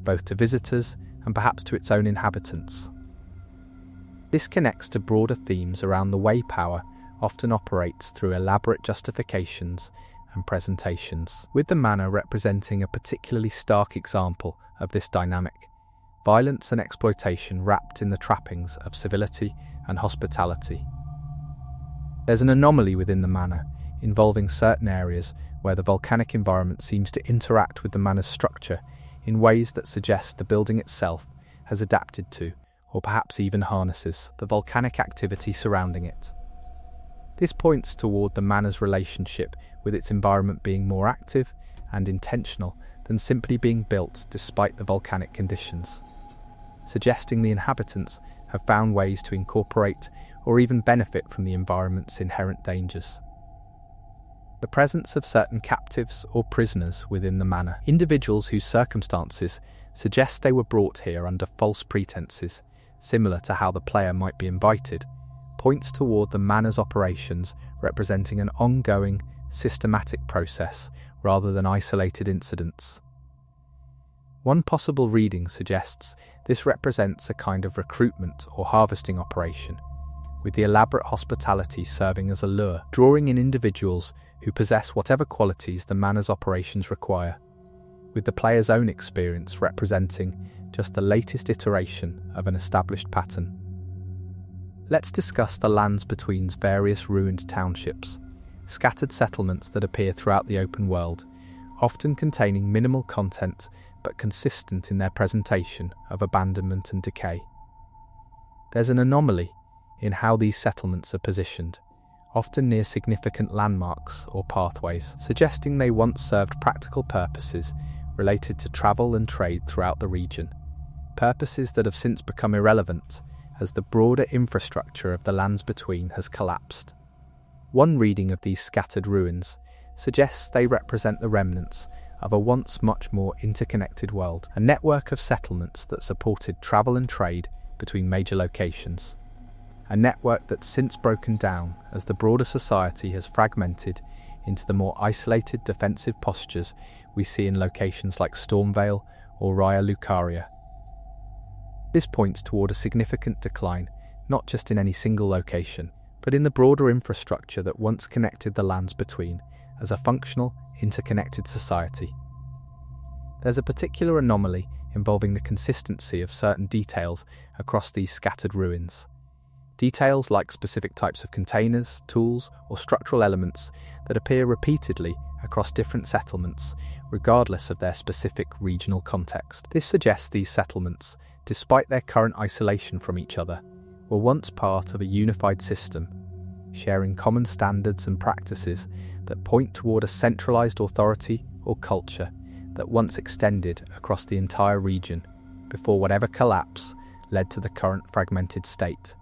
both to visitors and perhaps to its own inhabitants. This connects to broader themes around the way power often operates through elaborate justifications and presentations, with the manor representing a particularly stark example of this dynamic, violence and exploitation wrapped in the trappings of civility and hospitality. There's an anomaly within the manor, involving certain areas where the volcanic environment seems to interact with the manor's structure in ways that suggest the building itself has adapted to, or perhaps even harnesses, the volcanic activity surrounding it. This points toward the manor's relationship with its environment being more active and intentional than simply being built despite the volcanic conditions, suggesting the inhabitants have found ways to incorporate or even benefit from the environment's inherent dangers. The presence of certain captives or prisoners within the manor, individuals whose circumstances suggest they were brought here under false pretenses, similar to how the player might be invited, points toward the manor's operations representing an ongoing, systematic process rather than isolated incidents. One possible reading suggests this represents a kind of recruitment or harvesting operation, with the elaborate hospitality serving as a lure, drawing in individuals who possess whatever qualities the manor's operations require, with the player's own experience representing just the latest iteration of an established pattern. Let's discuss the lands between's various ruined townships, scattered settlements that appear throughout the open world, often containing minimal content but consistent in their presentation of abandonment and decay. There's an anomaly in how these settlements are positioned, often near significant landmarks or pathways, suggesting they once served practical purposes related to travel and trade throughout the region, purposes that have since become irrelevant as the broader infrastructure of the lands between has collapsed. One reading of these scattered ruins suggests they represent the remnants of a once much more interconnected world, a network of settlements that supported travel and trade between major locations, a network that's since broken down as the broader society has fragmented into the more isolated defensive postures we see in locations like Stormvale or Raya Lucaria. This points toward a significant decline, not just in any single location, but in the broader infrastructure that once connected the lands between as a functional, interconnected society. There's a particular anomaly involving the consistency of certain details across these scattered ruins. Details like specific types of containers, tools, or structural elements that appear repeatedly across different settlements, regardless of their specific regional context. This suggests these settlements, despite their current isolation from each other, were once part of a unified system, sharing common standards and practices that point toward a centralized authority or culture that once extended across the entire region before whatever collapse led to the current fragmented state.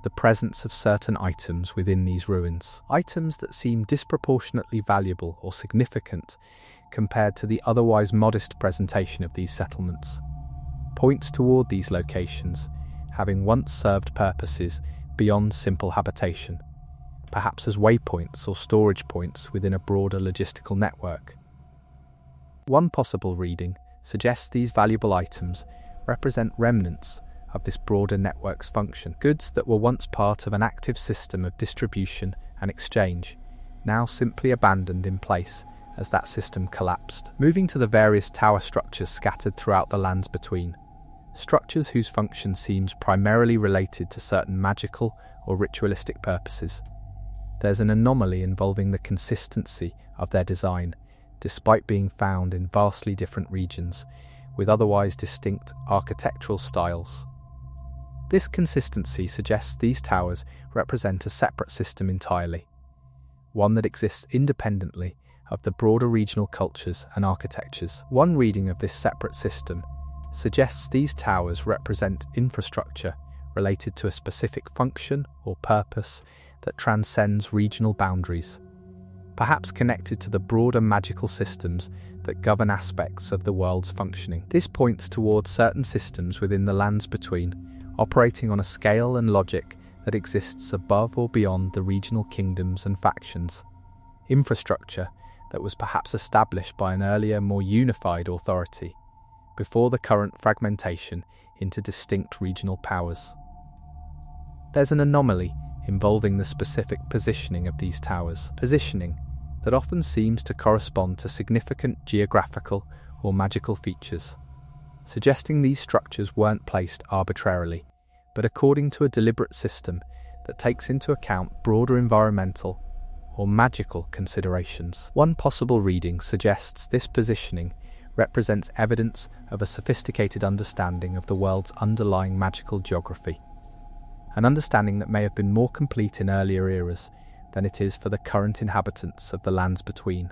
The presence of certain items within these ruins, items that seem disproportionately valuable or significant compared to the otherwise modest presentation of these settlements, points toward these locations having once served purposes beyond simple habitation, perhaps as waypoints or storage points within a broader logistical network. One possible reading suggests these valuable items represent remnants of this broader network's function, goods that were once part of an active system of distribution and exchange, now simply abandoned in place as that system collapsed. Moving to the various tower structures scattered throughout the lands between, structures whose function seems primarily related to certain magical or ritualistic purposes. There's an anomaly involving the consistency of their design, despite being found in vastly different regions, with otherwise distinct architectural styles. This consistency suggests these towers represent a separate system entirely, one that exists independently of the broader regional cultures and architectures. One reading of this separate system suggests these towers represent infrastructure related to a specific function or purpose that transcends regional boundaries, perhaps connected to the broader magical systems that govern aspects of the world's functioning. This points towards certain systems within the lands between, operating on a scale and logic that exists above or beyond the regional kingdoms and factions. Infrastructure that was perhaps established by an earlier, more unified authority, before the current fragmentation into distinct regional powers. There's an anomaly involving the specific positioning of these towers, positioning that often seems to correspond to significant geographical or magical features, suggesting these structures weren't placed arbitrarily, but according to a deliberate system that takes into account broader environmental or magical considerations. One possible reading suggests this positioning represents evidence of a sophisticated understanding of the world's underlying magical geography, an understanding that may have been more complete in earlier eras than it is for the current inhabitants of the lands between,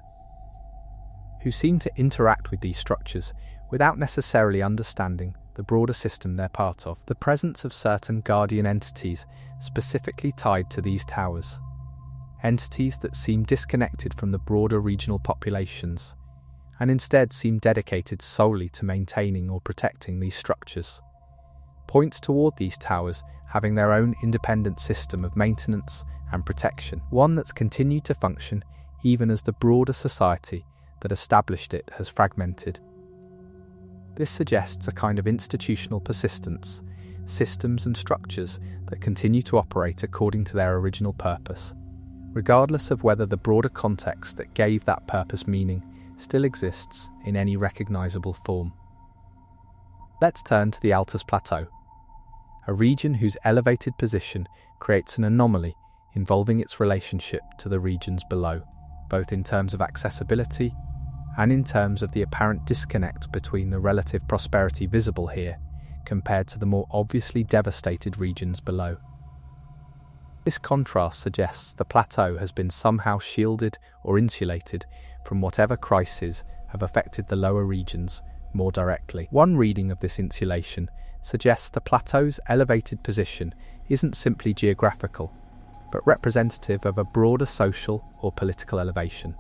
who seem to interact with these structures without necessarily understanding the broader system they're part of. The presence of certain guardian entities specifically tied to these towers, entities that seem disconnected from the broader regional populations, and instead seem dedicated solely to maintaining or protecting these structures, points toward these towers having their own independent system of maintenance and protection, one that's continued to function even as the broader society that established it has fragmented. This suggests a kind of institutional persistence, systems and structures that continue to operate according to their original purpose, regardless of whether the broader context that gave that purpose meaning still exists in any recognizable form. Let's turn to the Altus Plateau, a region whose elevated position creates an anomaly involving its relationship to the regions below, both in terms of accessibility and in terms of the apparent disconnect between the relative prosperity visible here compared to the more obviously devastated regions below. This contrast suggests the plateau has been somehow shielded or insulated from whatever crises have affected the lower regions more directly. One reading of this insulation suggests the plateau's elevated position isn't simply geographical, but representative of a broader social or political elevation.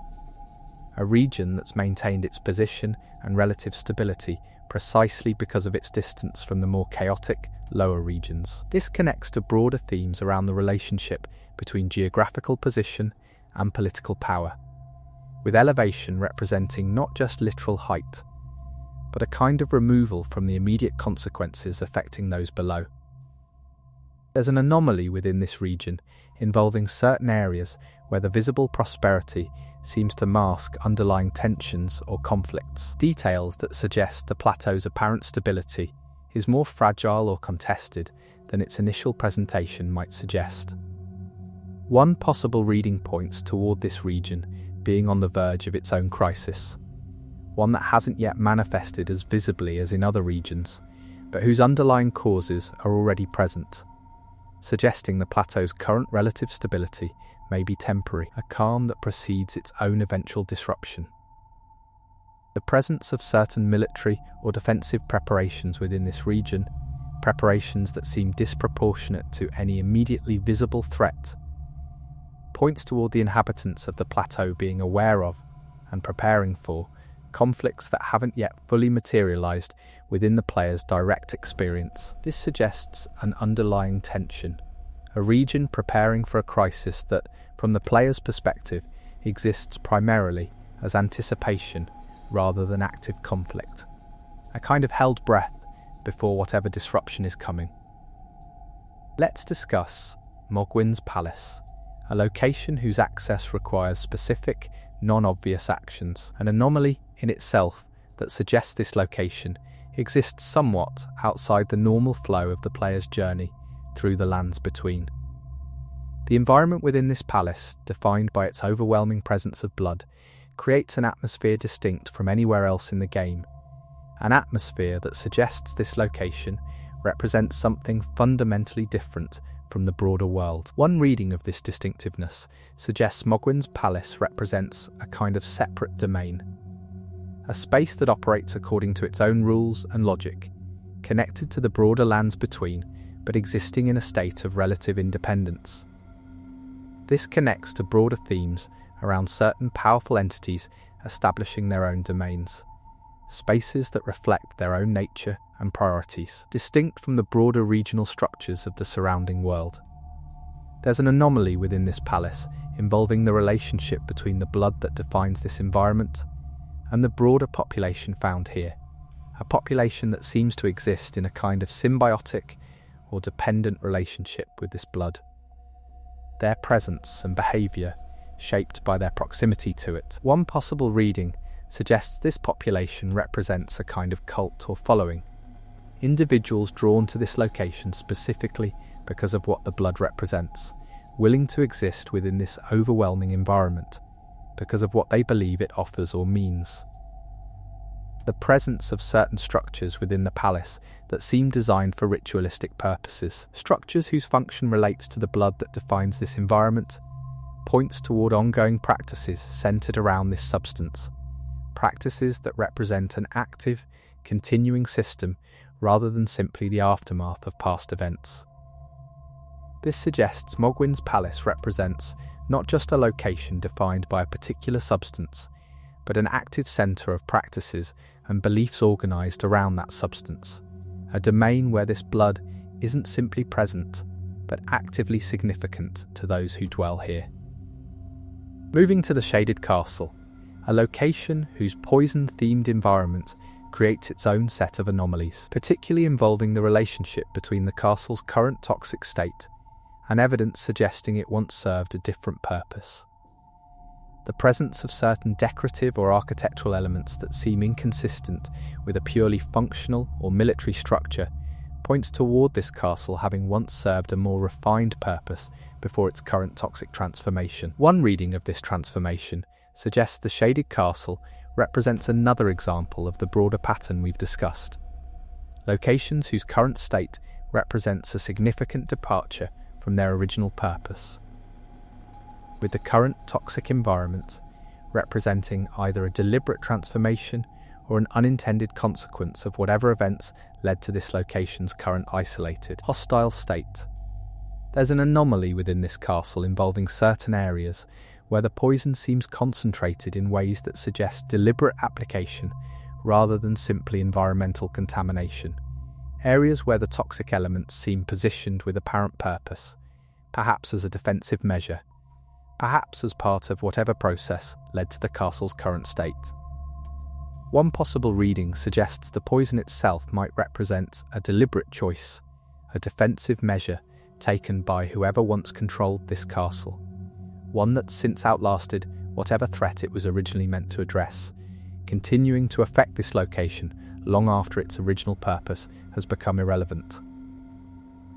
A region that's maintained its position and relative stability precisely because of its distance from the more chaotic, lower regions. This connects to broader themes around the relationship between geographical position and political power, with elevation representing not just literal height, but a kind of removal from the immediate consequences affecting those below. There's an anomaly within this region involving certain areas where the visible prosperity seems to mask underlying tensions or conflicts, details that suggest the plateau's apparent stability is more fragile or contested than its initial presentation might suggest. One possible reading points toward this region being on the verge of its own crisis, one that hasn't yet manifested as visibly as in other regions, but whose underlying causes are already present, suggesting the plateau's current relative stability may be temporary, a calm that precedes its own eventual disruption. The presence of certain military or defensive preparations within this region, preparations that seem disproportionate to any immediately visible threat, points toward the inhabitants of the plateau being aware of and preparing for conflicts that haven't yet fully materialized within the player's direct experience. This suggests an underlying tension, a region preparing for a crisis that, from the player's perspective, exists primarily as anticipation rather than active conflict, a kind of held breath before whatever disruption is coming. Let's discuss Mogwyn's Palace, a location whose access requires specific, non-obvious actions, an anomaly in itself that suggests this location exists somewhat outside the normal flow of the player's journey through the lands between. The environment within this palace, defined by its overwhelming presence of blood, creates an atmosphere distinct from anywhere else in the game, an atmosphere that suggests this location represents something fundamentally different from the broader world. One reading of this distinctiveness suggests Mogwyn's palace represents a kind of separate domain, a space that operates according to its own rules and logic, connected to the broader lands between, but existing in a state of relative independence. This connects to broader themes around certain powerful entities establishing their own domains, spaces that reflect their own nature and priorities, distinct from the broader regional structures of the surrounding world. There's an anomaly within this palace involving the relationship between the blood that defines this environment and the broader population found here, a population that seems to exist in a kind of symbiotic or dependent relationship with this blood. Their presence and behaviour shaped by their proximity to it. One possible reading suggests this population represents a kind of cult or following, individuals drawn to this location specifically because of what the blood represents, willing to exist within this overwhelming environment because of what they believe it offers or means. The presence of certain structures within the palace that seem designed for ritualistic purposes, structures whose function relates to the blood that defines this environment, points toward ongoing practices centered around this substance, practices that represent an active, continuing system rather than simply the aftermath of past events. This suggests Mogwyn's palace represents not just a location defined by a particular substance, but an active centre of practices and beliefs organised around that substance, a domain where this blood isn't simply present, but actively significant to those who dwell here. Moving to the Shaded Castle, a location whose poison-themed environment creates its own set of anomalies, particularly involving the relationship between the castle's current toxic state and evidence suggesting it once served a different purpose. The presence of certain decorative or architectural elements that seem inconsistent with a purely functional or military structure points toward this castle having once served a more refined purpose before its current toxic transformation. One reading of this transformation suggests the Shaded Castle represents another example of the broader pattern we've discussed. Locations whose current state represents a significant departure from their original purpose, with the current toxic environment representing either a deliberate transformation or an unintended consequence of whatever events led to this location's current isolated, hostile state. There's an anomaly within this castle involving certain areas where the poison seems concentrated in ways that suggest deliberate application rather than simply environmental contamination. Areas where the toxic elements seem positioned with apparent purpose, perhaps as a defensive measure, perhaps as part of whatever process led to the castle's current state. One possible reading suggests the poison itself might represent a deliberate choice, a defensive measure taken by whoever once controlled this castle, one that's since outlasted whatever threat it was originally meant to address, continuing to affect this location long after its original purpose has become irrelevant.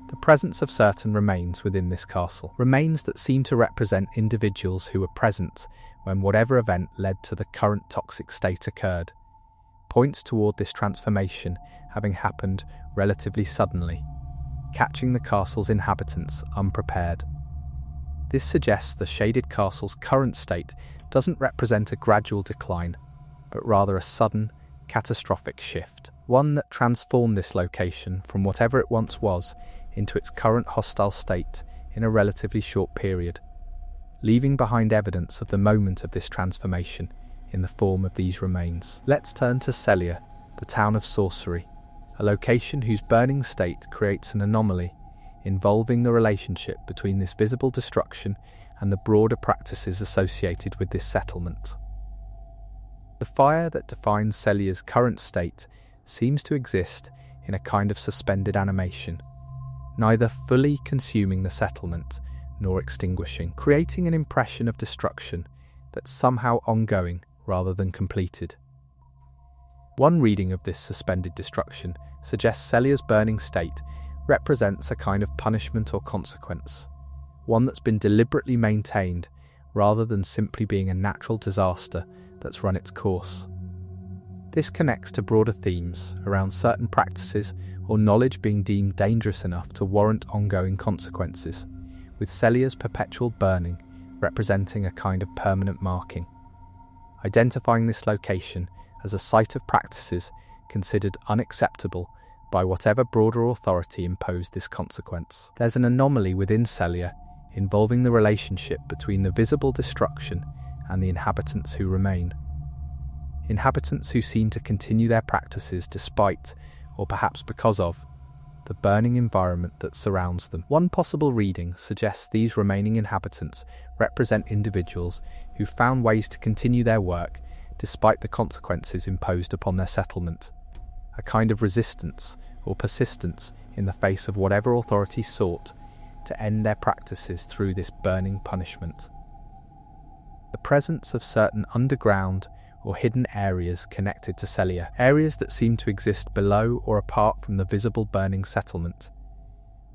The presence of certain remains within this castle, remains that seem to represent individuals who were present when whatever event led to the current toxic state occurred, points toward this transformation having happened relatively suddenly, catching the castle's inhabitants unprepared. This suggests the Shaded Castle's current state doesn't represent a gradual decline, but rather a sudden, catastrophic shift, one that transformed this location from whatever it once was into its current hostile state in a relatively short period, leaving behind evidence of the moment of this transformation in the form of these remains. Let's turn to Celia, the town of sorcery, a location whose burning state creates an anomaly involving the relationship between this visible destruction and the broader practices associated with this settlement. The fire that defines Celia's current state seems to exist in a kind of suspended animation, neither fully consuming the settlement nor extinguishing, creating an impression of destruction that's somehow ongoing rather than completed. One reading of this suspended destruction suggests Celia's burning state represents a kind of punishment or consequence, one that's been deliberately maintained rather than simply being a natural disaster that's run its course. This connects to broader themes around certain practices or knowledge being deemed dangerous enough to warrant ongoing consequences, with Celia's perpetual burning representing a kind of permanent marking. Identifying this location as a site of practices considered unacceptable by whatever broader authority imposed this consequence. There's an anomaly within Celia involving the relationship between the visible destruction and the inhabitants who remain. Inhabitants who seem to continue their practices despite, or perhaps because of, the burning environment that surrounds them. One possible reading suggests these remaining inhabitants represent individuals who found ways to continue their work despite the consequences imposed upon their settlement, a kind of resistance or persistence in the face of whatever authority sought to end their practices through this burning punishment. The presence of certain underground or hidden areas connected to Celia, areas that seem to exist below or apart from the visible burning settlement,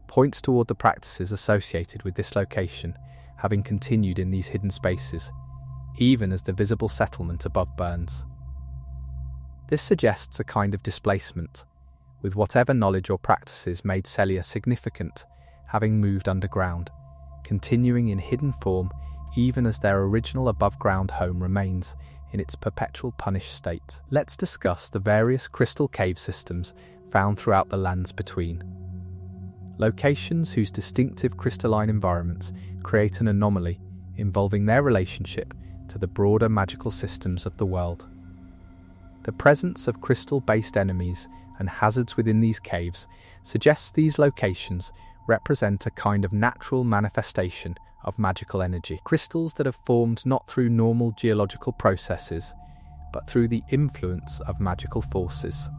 points toward the practices associated with this location having continued in these hidden spaces, even as the visible settlement above burns. This suggests a kind of displacement, with whatever knowledge or practices made Celia significant having moved underground, continuing in hidden form even as their original above-ground home remains in its perpetual punished state. Let's discuss the various crystal cave systems found throughout the lands between. Locations whose distinctive crystalline environments create an anomaly involving their relationship to the broader magical systems of the world. The presence of crystal-based enemies and hazards within these caves suggests these locations represent a kind of natural manifestation of magical energy. Crystals that have formed not through normal geological processes, but through the influence of magical forces.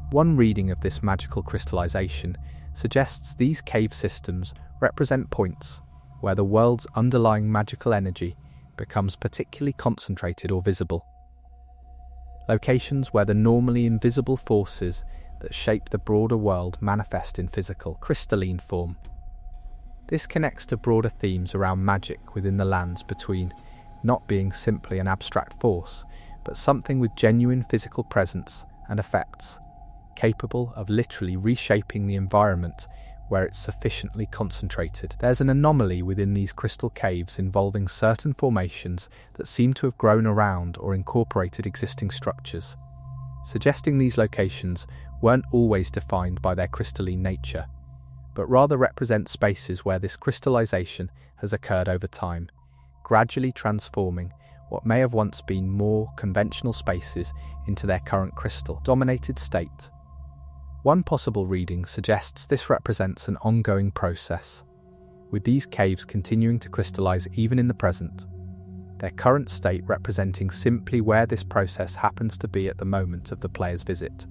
One reading of this magical crystallization suggests these cave systems represent points where the world's underlying magical energy becomes particularly concentrated or visible. Locations where the normally invisible forces that shape the broader world manifest in physical, crystalline form. This connects to broader themes around magic within the lands between, not being simply an abstract force, but something with genuine physical presence and effects, capable of literally reshaping the environment where it's sufficiently concentrated. There's an anomaly within these crystal caves involving certain formations that seem to have grown around or incorporated existing structures, suggesting these locations weren't always defined by their crystalline nature, but rather represent spaces where this crystallization has occurred over time, gradually transforming what may have once been more conventional spaces into their current crystal-dominated state. One possible reading suggests this represents an ongoing process, with these caves continuing to crystallize even in the present, their current state representing simply where this process happens to be at the moment of the player's visit,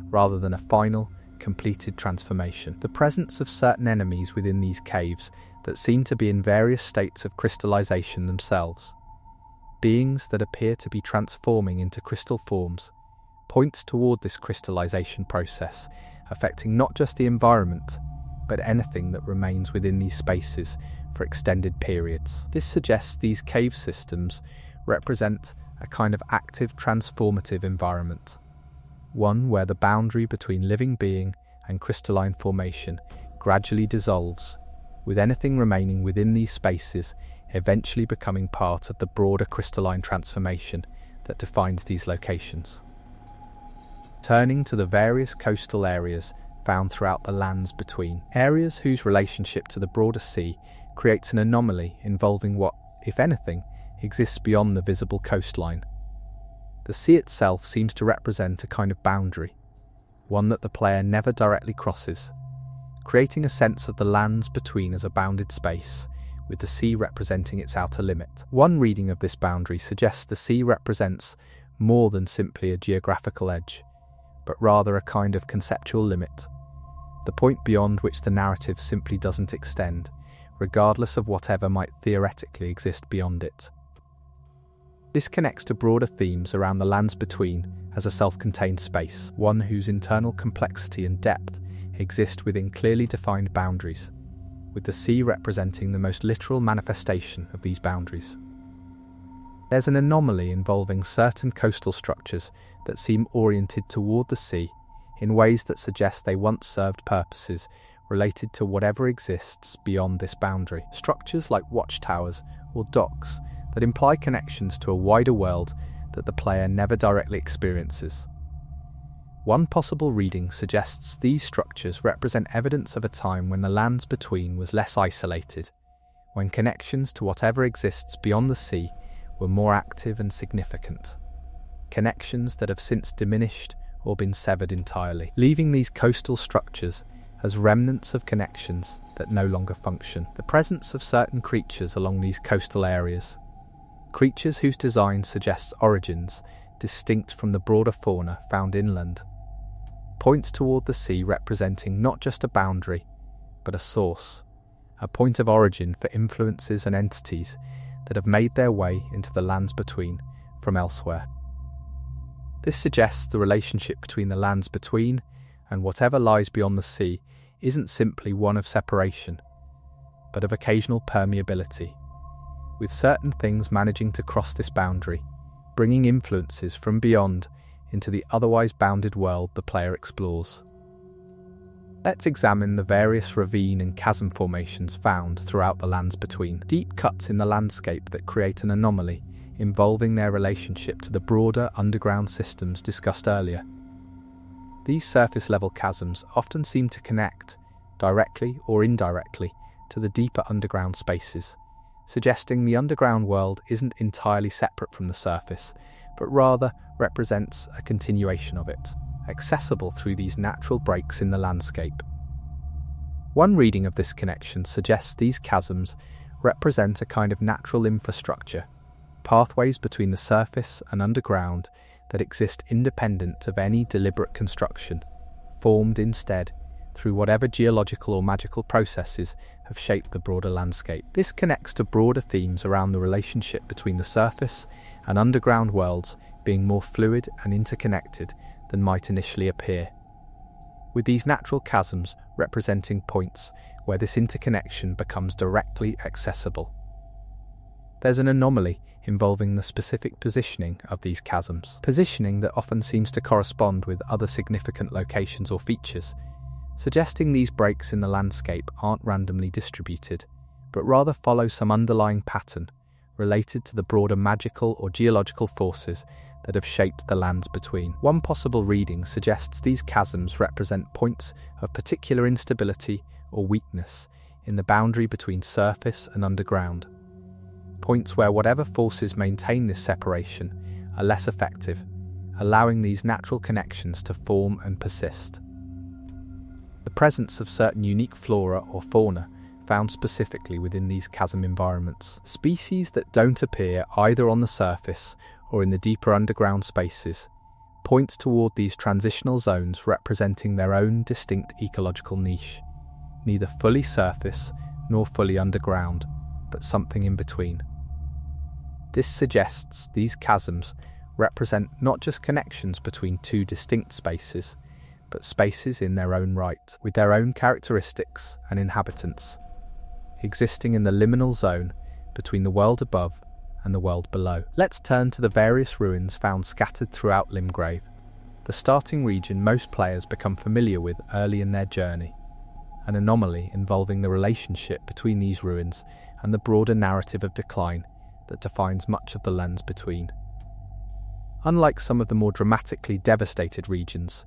rather than a final, completed transformation. The presence of certain enemies within these caves that seem to be in various states of crystallization themselves, beings that appear to be transforming into crystal forms, points toward this crystallization process, affecting not just the environment, but anything that remains within these spaces for extended periods. This suggests these cave systems represent a kind of active transformative environment, one where the boundary between living being and crystalline formation gradually dissolves, with anything remaining within these spaces eventually becoming part of the broader crystalline transformation that defines these locations. Turning to the various coastal areas found throughout the lands between, areas whose relationship to the broader sea creates an anomaly involving what, if anything, exists beyond the visible coastline. The sea itself seems to represent a kind of boundary, one that the player never directly crosses, creating a sense of the lands between as a bounded space, with the sea representing its outer limit. One reading of this boundary suggests the sea represents more than simply a geographical edge, but rather a kind of conceptual limit, the point beyond which the narrative simply doesn't extend, regardless of whatever might theoretically exist beyond it. This connects to broader themes around the lands between as a self-contained space, one whose internal complexity and depth exist within clearly defined boundaries, with the sea representing the most literal manifestation of these boundaries. There's an anomaly involving certain coastal structures that seem oriented toward the sea in ways that suggest they once served purposes related to whatever exists beyond this boundary. Structures like watchtowers or docks that imply connections to a wider world that the player never directly experiences. One possible reading suggests these structures represent evidence of a time when the lands between was less isolated, when connections to whatever exists beyond the sea were more active and significant. Connections that have since diminished or been severed entirely, leaving these coastal structures as remnants of connections that no longer function. The presence of certain creatures along these coastal areas, creatures whose design suggests origins distinct from the broader fauna found inland, points toward the sea representing not just a boundary, but a source, a point of origin for influences and entities that have made their way into the lands between from elsewhere. This suggests the relationship between the lands between and whatever lies beyond the sea isn't simply one of separation, but of occasional permeability, with certain things managing to cross this boundary, bringing influences from beyond into the otherwise bounded world the player explores. Let's examine the various ravine and chasm formations found throughout the lands between, deep cuts in the landscape that create an anomaly involving their relationship to the broader underground systems discussed earlier. These surface-level chasms often seem to connect, directly or indirectly, to the deeper underground spaces, suggesting the underground world isn't entirely separate from the surface, but rather represents a continuation of it, accessible through these natural breaks in the landscape. One reading of this connection suggests these chasms represent a kind of natural infrastructure, pathways between the surface and underground that exist independent of any deliberate construction, formed instead through whatever geological or magical processes have shaped the broader landscape. This connects to broader themes around the relationship between the surface and underground worlds being more fluid and interconnected than might initially appear, with these natural chasms representing points where this interconnection becomes directly accessible. There's an anomaly involving the specific positioning of these chasms, positioning that often seems to correspond with other significant locations or features, suggesting these breaks in the landscape aren't randomly distributed, but rather follow some underlying pattern related to the broader magical or geological forces that have shaped the lands between. One possible reading suggests these chasms represent points of particular instability or weakness in the boundary between surface and underground, points where whatever forces maintain this separation are less effective, allowing these natural connections to form and persist. The presence of certain unique flora or fauna found specifically within these chasm environments, species that don't appear either on the surface or in the deeper underground spaces, points toward these transitional zones representing their own distinct ecological niche, neither fully surface nor fully underground, but something in between. This suggests these chasms represent not just connections between two distinct spaces, but spaces in their own right, with their own characteristics and inhabitants, existing in the liminal zone between the world above and the world below. Let's turn to the various ruins found scattered throughout Limgrave, the starting region most players become familiar with early in their journey, an anomaly involving the relationship between these ruins and the broader narrative of decline that defines much of the lands between. Unlike some of the more dramatically devastated regions,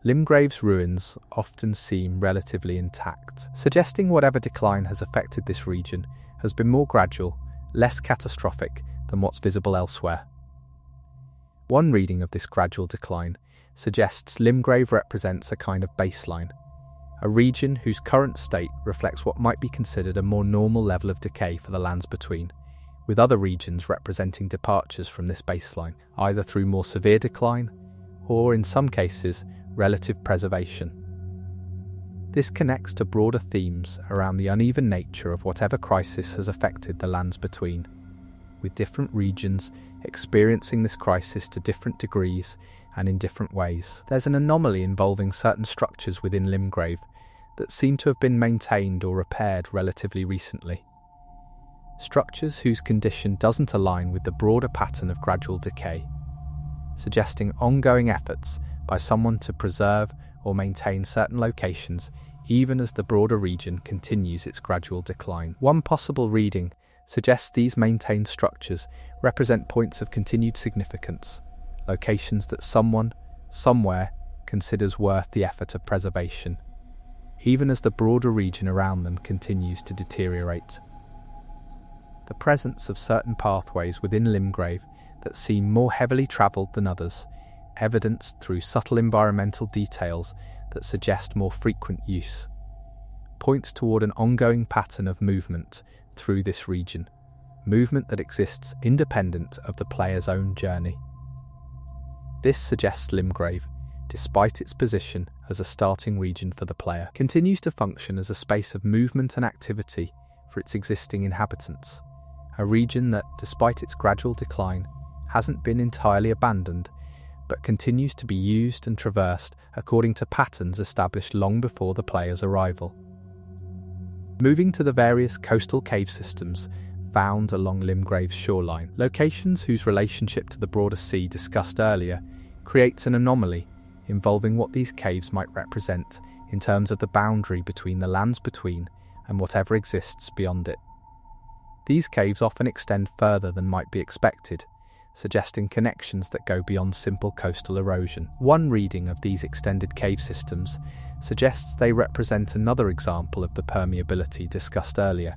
Limgrave's ruins often seem relatively intact, suggesting whatever decline has affected this region has been more gradual, less catastrophic than what's visible elsewhere. One reading of this gradual decline suggests Limgrave represents a kind of baseline, a region whose current state reflects what might be considered a more normal level of decay for the lands between, with other regions representing departures from this baseline, either through more severe decline or, in some cases, relative preservation. This connects to broader themes around the uneven nature of whatever crisis has affected the lands between, with different regions experiencing this crisis to different degrees and in different ways. There's an anomaly involving certain structures within Limgrave that seem to have been maintained or repaired relatively recently. Structures whose condition doesn't align with the broader pattern of gradual decay, suggesting ongoing efforts by someone to preserve or maintain certain locations even as the broader region continues its gradual decline. One possible reading suggests these maintained structures represent points of continued significance, locations that someone, somewhere, considers worth the effort of preservation, even as the broader region around them continues to deteriorate. The presence of certain pathways within Limgrave that seem more heavily travelled than others, evidenced through subtle environmental details that suggest more frequent use, points toward an ongoing pattern of movement through this region, movement that exists independent of the player's own journey. This suggests Limgrave, despite its position as a starting region for the player, continues to function as a space of movement and activity for its existing inhabitants, a region that, despite its gradual decline, hasn't been entirely abandoned, but continues to be used and traversed according to patterns established long before the player's arrival. Moving to the various coastal cave systems found along Limgrave's shoreline, locations whose relationship to the broader sea discussed earlier creates an anomaly involving what these caves might represent in terms of the boundary between the lands between and whatever exists beyond it. These caves often extend further than might be expected, suggesting connections that go beyond simple coastal erosion. One reading of these extended cave systems suggests they represent another example of the permeability discussed earlier,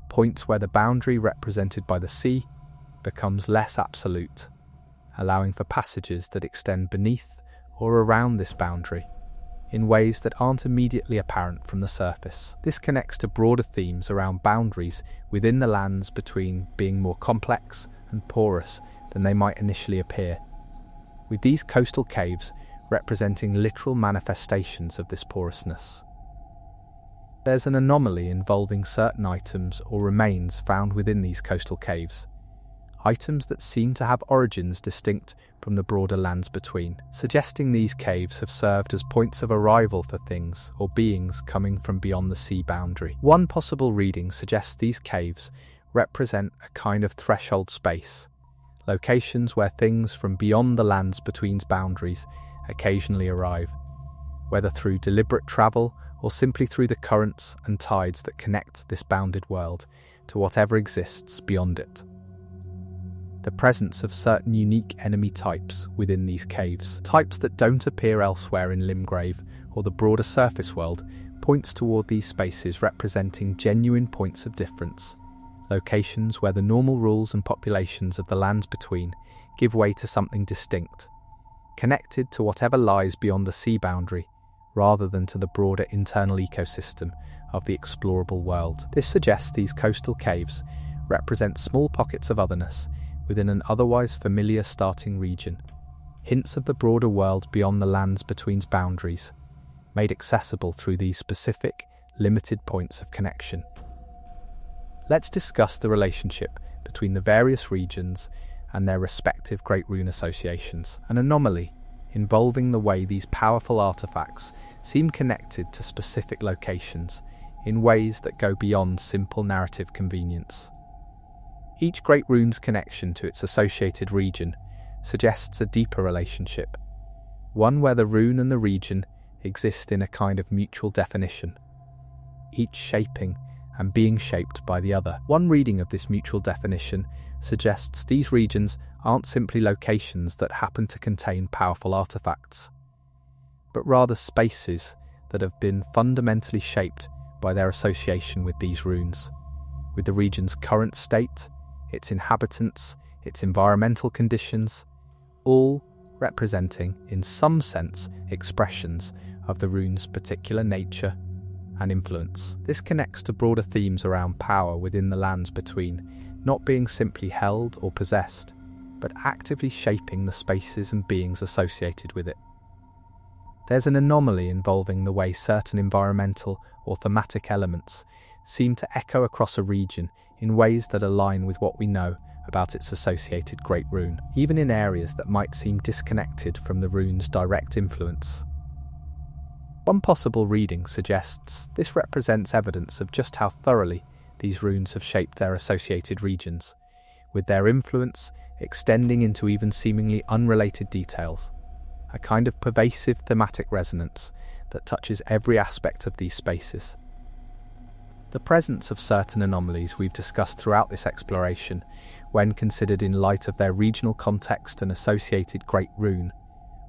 points where the boundary represented by the sea becomes less absolute, allowing for passages that extend beneath or around this boundary in ways that aren't immediately apparent from the surface. This connects to broader themes around boundaries within the lands between being more complex and porous than they might initially appear, with these coastal caves representing literal manifestations of this porousness. There's an anomaly involving certain items or remains found within these coastal caves, items that seem to have origins distinct from the broader lands between, suggesting these caves have served as points of arrival for things or beings coming from beyond the sea boundary. One possible reading suggests these caves represent a kind of threshold space, locations where things from beyond the lands between boundaries occasionally arrive, whether through deliberate travel or simply through the currents and tides that connect this bounded world to whatever exists beyond it. The presence of certain unique enemy types within these caves, types that don't appear elsewhere in Limgrave or the broader surface world, points toward these spaces representing genuine points of difference, locations where the normal rules and populations of the lands between give way to something distinct, connected to whatever lies beyond the sea boundary, rather than to the broader internal ecosystem of the explorable world. This suggests these coastal caves represent small pockets of otherness within an otherwise familiar starting region, hints of the broader world beyond the lands between's boundaries, made accessible through these specific, limited points of connection. Let's discuss the relationship between the various regions and their respective Great Rune associations, an anomaly involving the way these powerful artifacts seem connected to specific locations in ways that go beyond simple narrative convenience. Each Great Rune's connection to its associated region suggests a deeper relationship, one where the rune and the region exist in a kind of mutual definition, each shaping and being shaped by the other. One reading of this mutual definition suggests these regions aren't simply locations that happen to contain powerful artifacts, but rather spaces that have been fundamentally shaped by their association with these runes, with the region's current state, its inhabitants, its environmental conditions, all representing, in some sense, expressions of the rune's particular nature and influence. This connects to broader themes around power within the lands between, not being simply held or possessed, but actively shaping the spaces and beings associated with it. There's an anomaly involving the way certain environmental or thematic elements seem to echo across a region in ways that align with what we know about its associated Great Rune, even in areas that might seem disconnected from the rune's direct influence. One possible reading suggests this represents evidence of just how thoroughly these runes have shaped their associated regions, with their influence extending into even seemingly unrelated details, a kind of pervasive thematic resonance that touches every aspect of these spaces. The presence of certain anomalies we've discussed throughout this exploration, when considered in light of their regional context and associated Great Rune,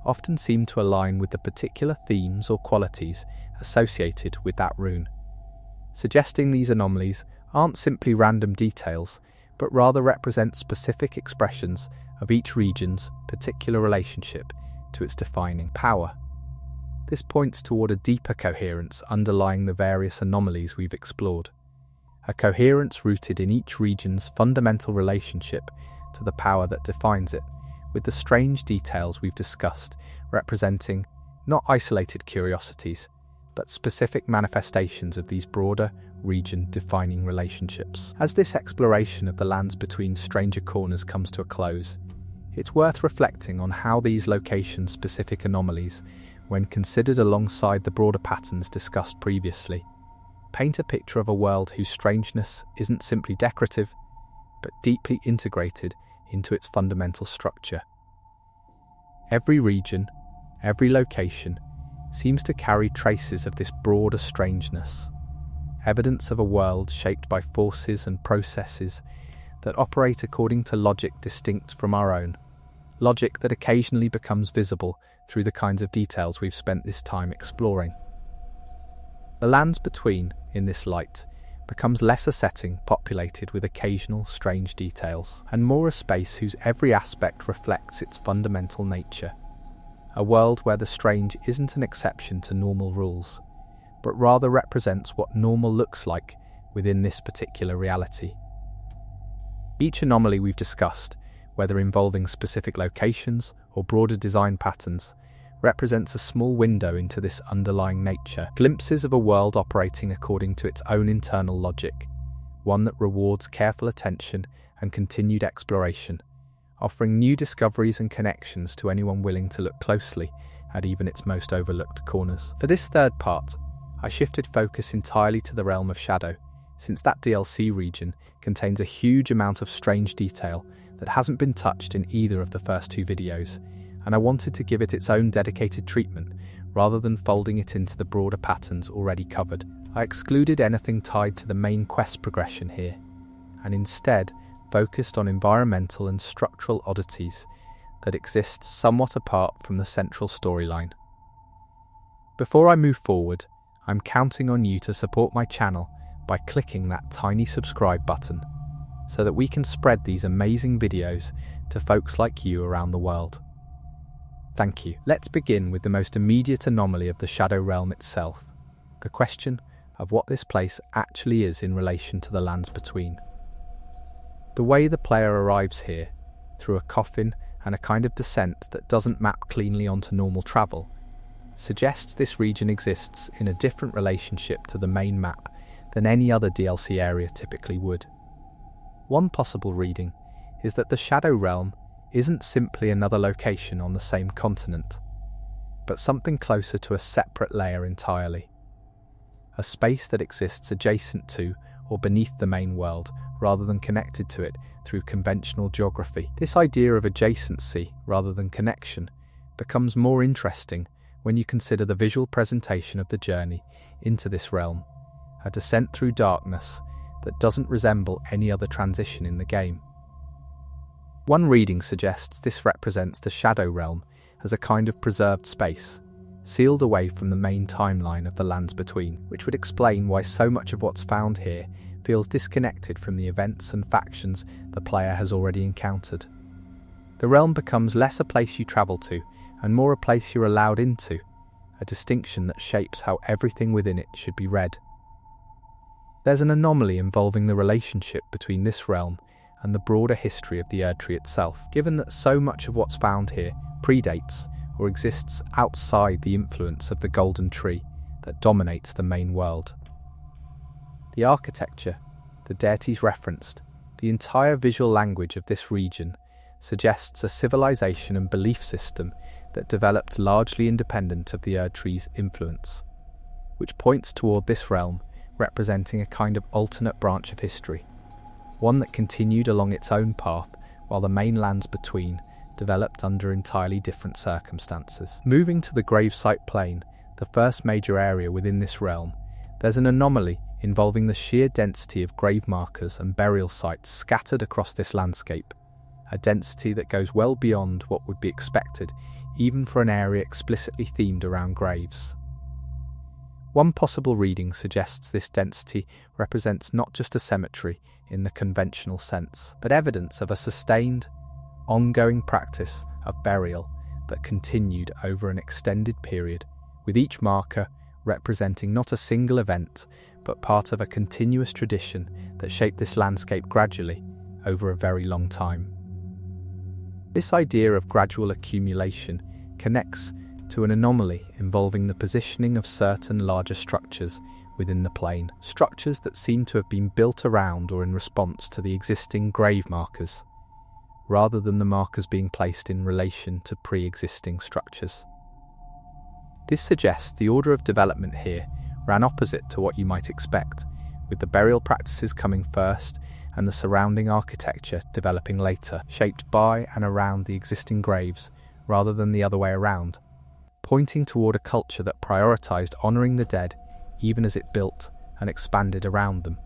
often seem to align with the particular themes or qualities associated with that rune, suggesting these anomalies aren't simply random details, but rather represent specific expressions of each region's particular relationship to its defining power. This points toward a deeper coherence underlying the various anomalies we've explored, a coherence rooted in each region's fundamental relationship to the power that defines it, with the strange details we've discussed representing not isolated curiosities, but specific manifestations of these broader, region-defining relationships. As this exploration of the lands between Stranger Corners comes to a close, it's worth reflecting on how these location-specific anomalies, when considered alongside the broader patterns discussed previously, paint a picture of a world whose strangeness isn't simply decorative, but deeply integrated into its fundamental structure. Every region, every location, seems to carry traces of this broader strangeness, evidence of a world shaped by forces and processes that operate according to logic distinct from our own, logic that occasionally becomes visible through the kinds of details we've spent this time exploring. The lands between, in this light, becomes less a setting populated with occasional strange details, and more a space whose every aspect reflects its fundamental nature. A world where the strange isn't an exception to normal rules, but rather represents what normal looks like within this particular reality. Each anomaly we've discussed, whether involving specific locations or broader design patterns, represents a small window into this underlying nature, glimpses of a world operating according to its own internal logic, one that rewards careful attention and continued exploration, offering new discoveries and connections to anyone willing to look closely at even its most overlooked corners. For this third part, I shifted focus entirely to the realm of Shadow, since that DLC region contains a huge amount of strange detail that hasn't been touched in either of the first two videos, and I wanted to give it its own dedicated treatment rather than folding it into the broader patterns already covered. I excluded anything tied to the main quest progression here, and instead focused on environmental and structural oddities that exist somewhat apart from the central storyline. Before I move forward, I'm counting on you to support my channel by clicking that tiny subscribe button, so that we can spread these amazing videos to folks like you around the world. Thank you. Let's begin with the most immediate anomaly of the Shadow Realm itself, the question of what this place actually is in relation to the lands between. The way the player arrives here, through a coffin and a kind of descent that doesn't map cleanly onto normal travel, suggests this region exists in a different relationship to the main map than any other DLC area typically would. One possible reading is that the Shadow Realm isn't simply another location on the same continent, but something closer to a separate layer entirely. A space that exists adjacent to or beneath the main world rather than connected to it through conventional geography. This idea of adjacency rather than connection becomes more interesting when you consider the visual presentation of the journey into this realm, a descent through darkness that doesn't resemble any other transition in the game. One reading suggests this represents the Shadow Realm as a kind of preserved space, sealed away from the main timeline of the lands between, which would explain why so much of what's found here feels disconnected from the events and factions the player has already encountered. The realm becomes less a place you travel to and more a place you're allowed into, a distinction that shapes how everything within it should be read. There's an anomaly involving the relationship between this realm and the broader history of the Erdtree itself, given that so much of what's found here predates or exists outside the influence of the Golden Tree that dominates the main world. The architecture, the deities referenced, the entire visual language of this region suggests a civilization and belief system that developed largely independent of the Erdtree's influence, which points toward this realm representing a kind of alternate branch of history, one that continued along its own path while the main lands between developed under entirely different circumstances. Moving to the gravesite plane, the first major area within this realm, there's an anomaly involving the sheer density of grave markers and burial sites scattered across this landscape, a density that goes well beyond what would be expected, even for an area explicitly themed around graves. One possible reading suggests this density represents not just a cemetery in the conventional sense, but evidence of a sustained, ongoing practice of burial that continued over an extended period, with each marker representing not a single event, but part of a continuous tradition that shaped this landscape gradually over a very long time. This idea of gradual accumulation connects to an anomaly involving the positioning of certain larger structures within the plane, structures that seem to have been built around or in response to the existing grave markers, rather than the markers being placed in relation to pre-existing structures. This suggests the order of development here ran opposite to what you might expect, with the burial practices coming first and the surrounding architecture developing later, shaped by and around the existing graves rather than the other way around, pointing toward a culture that prioritized honoring the dead even as it built and expanded around them.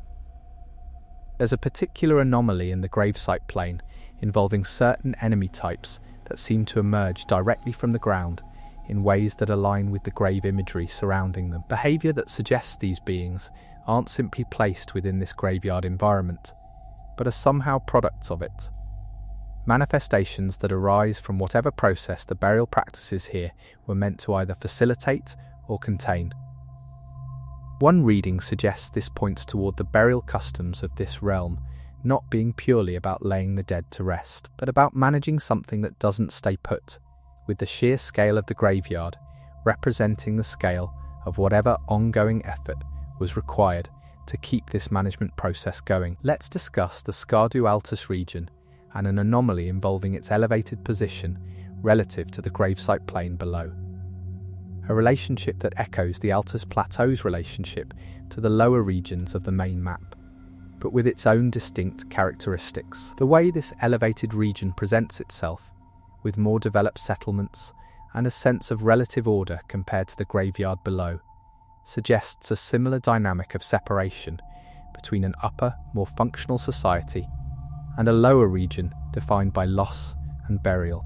There's a particular anomaly in the gravesite plane involving certain enemy types that seem to emerge directly from the ground in ways that align with the grave imagery surrounding them, behavior that suggests these beings aren't simply placed within this graveyard environment, but are somehow products of it. Manifestations that arise from whatever process the burial practices here were meant to either facilitate or contain. One reading suggests this points toward the burial customs of this realm not being purely about laying the dead to rest, but about managing something that doesn't stay put, with the sheer scale of the graveyard representing the scale of whatever ongoing effort was required to keep this management process going. Let's discuss the Skardu Altus region and an anomaly involving its elevated position relative to the gravesite plane below. A relationship that echoes the Altus Plateau's relationship to the lower regions of the main map, but with its own distinct characteristics. The way this elevated region presents itself, with more developed settlements and a sense of relative order compared to the graveyard below, suggests a similar dynamic of separation between an upper, more functional society and a lower region defined by loss and burial.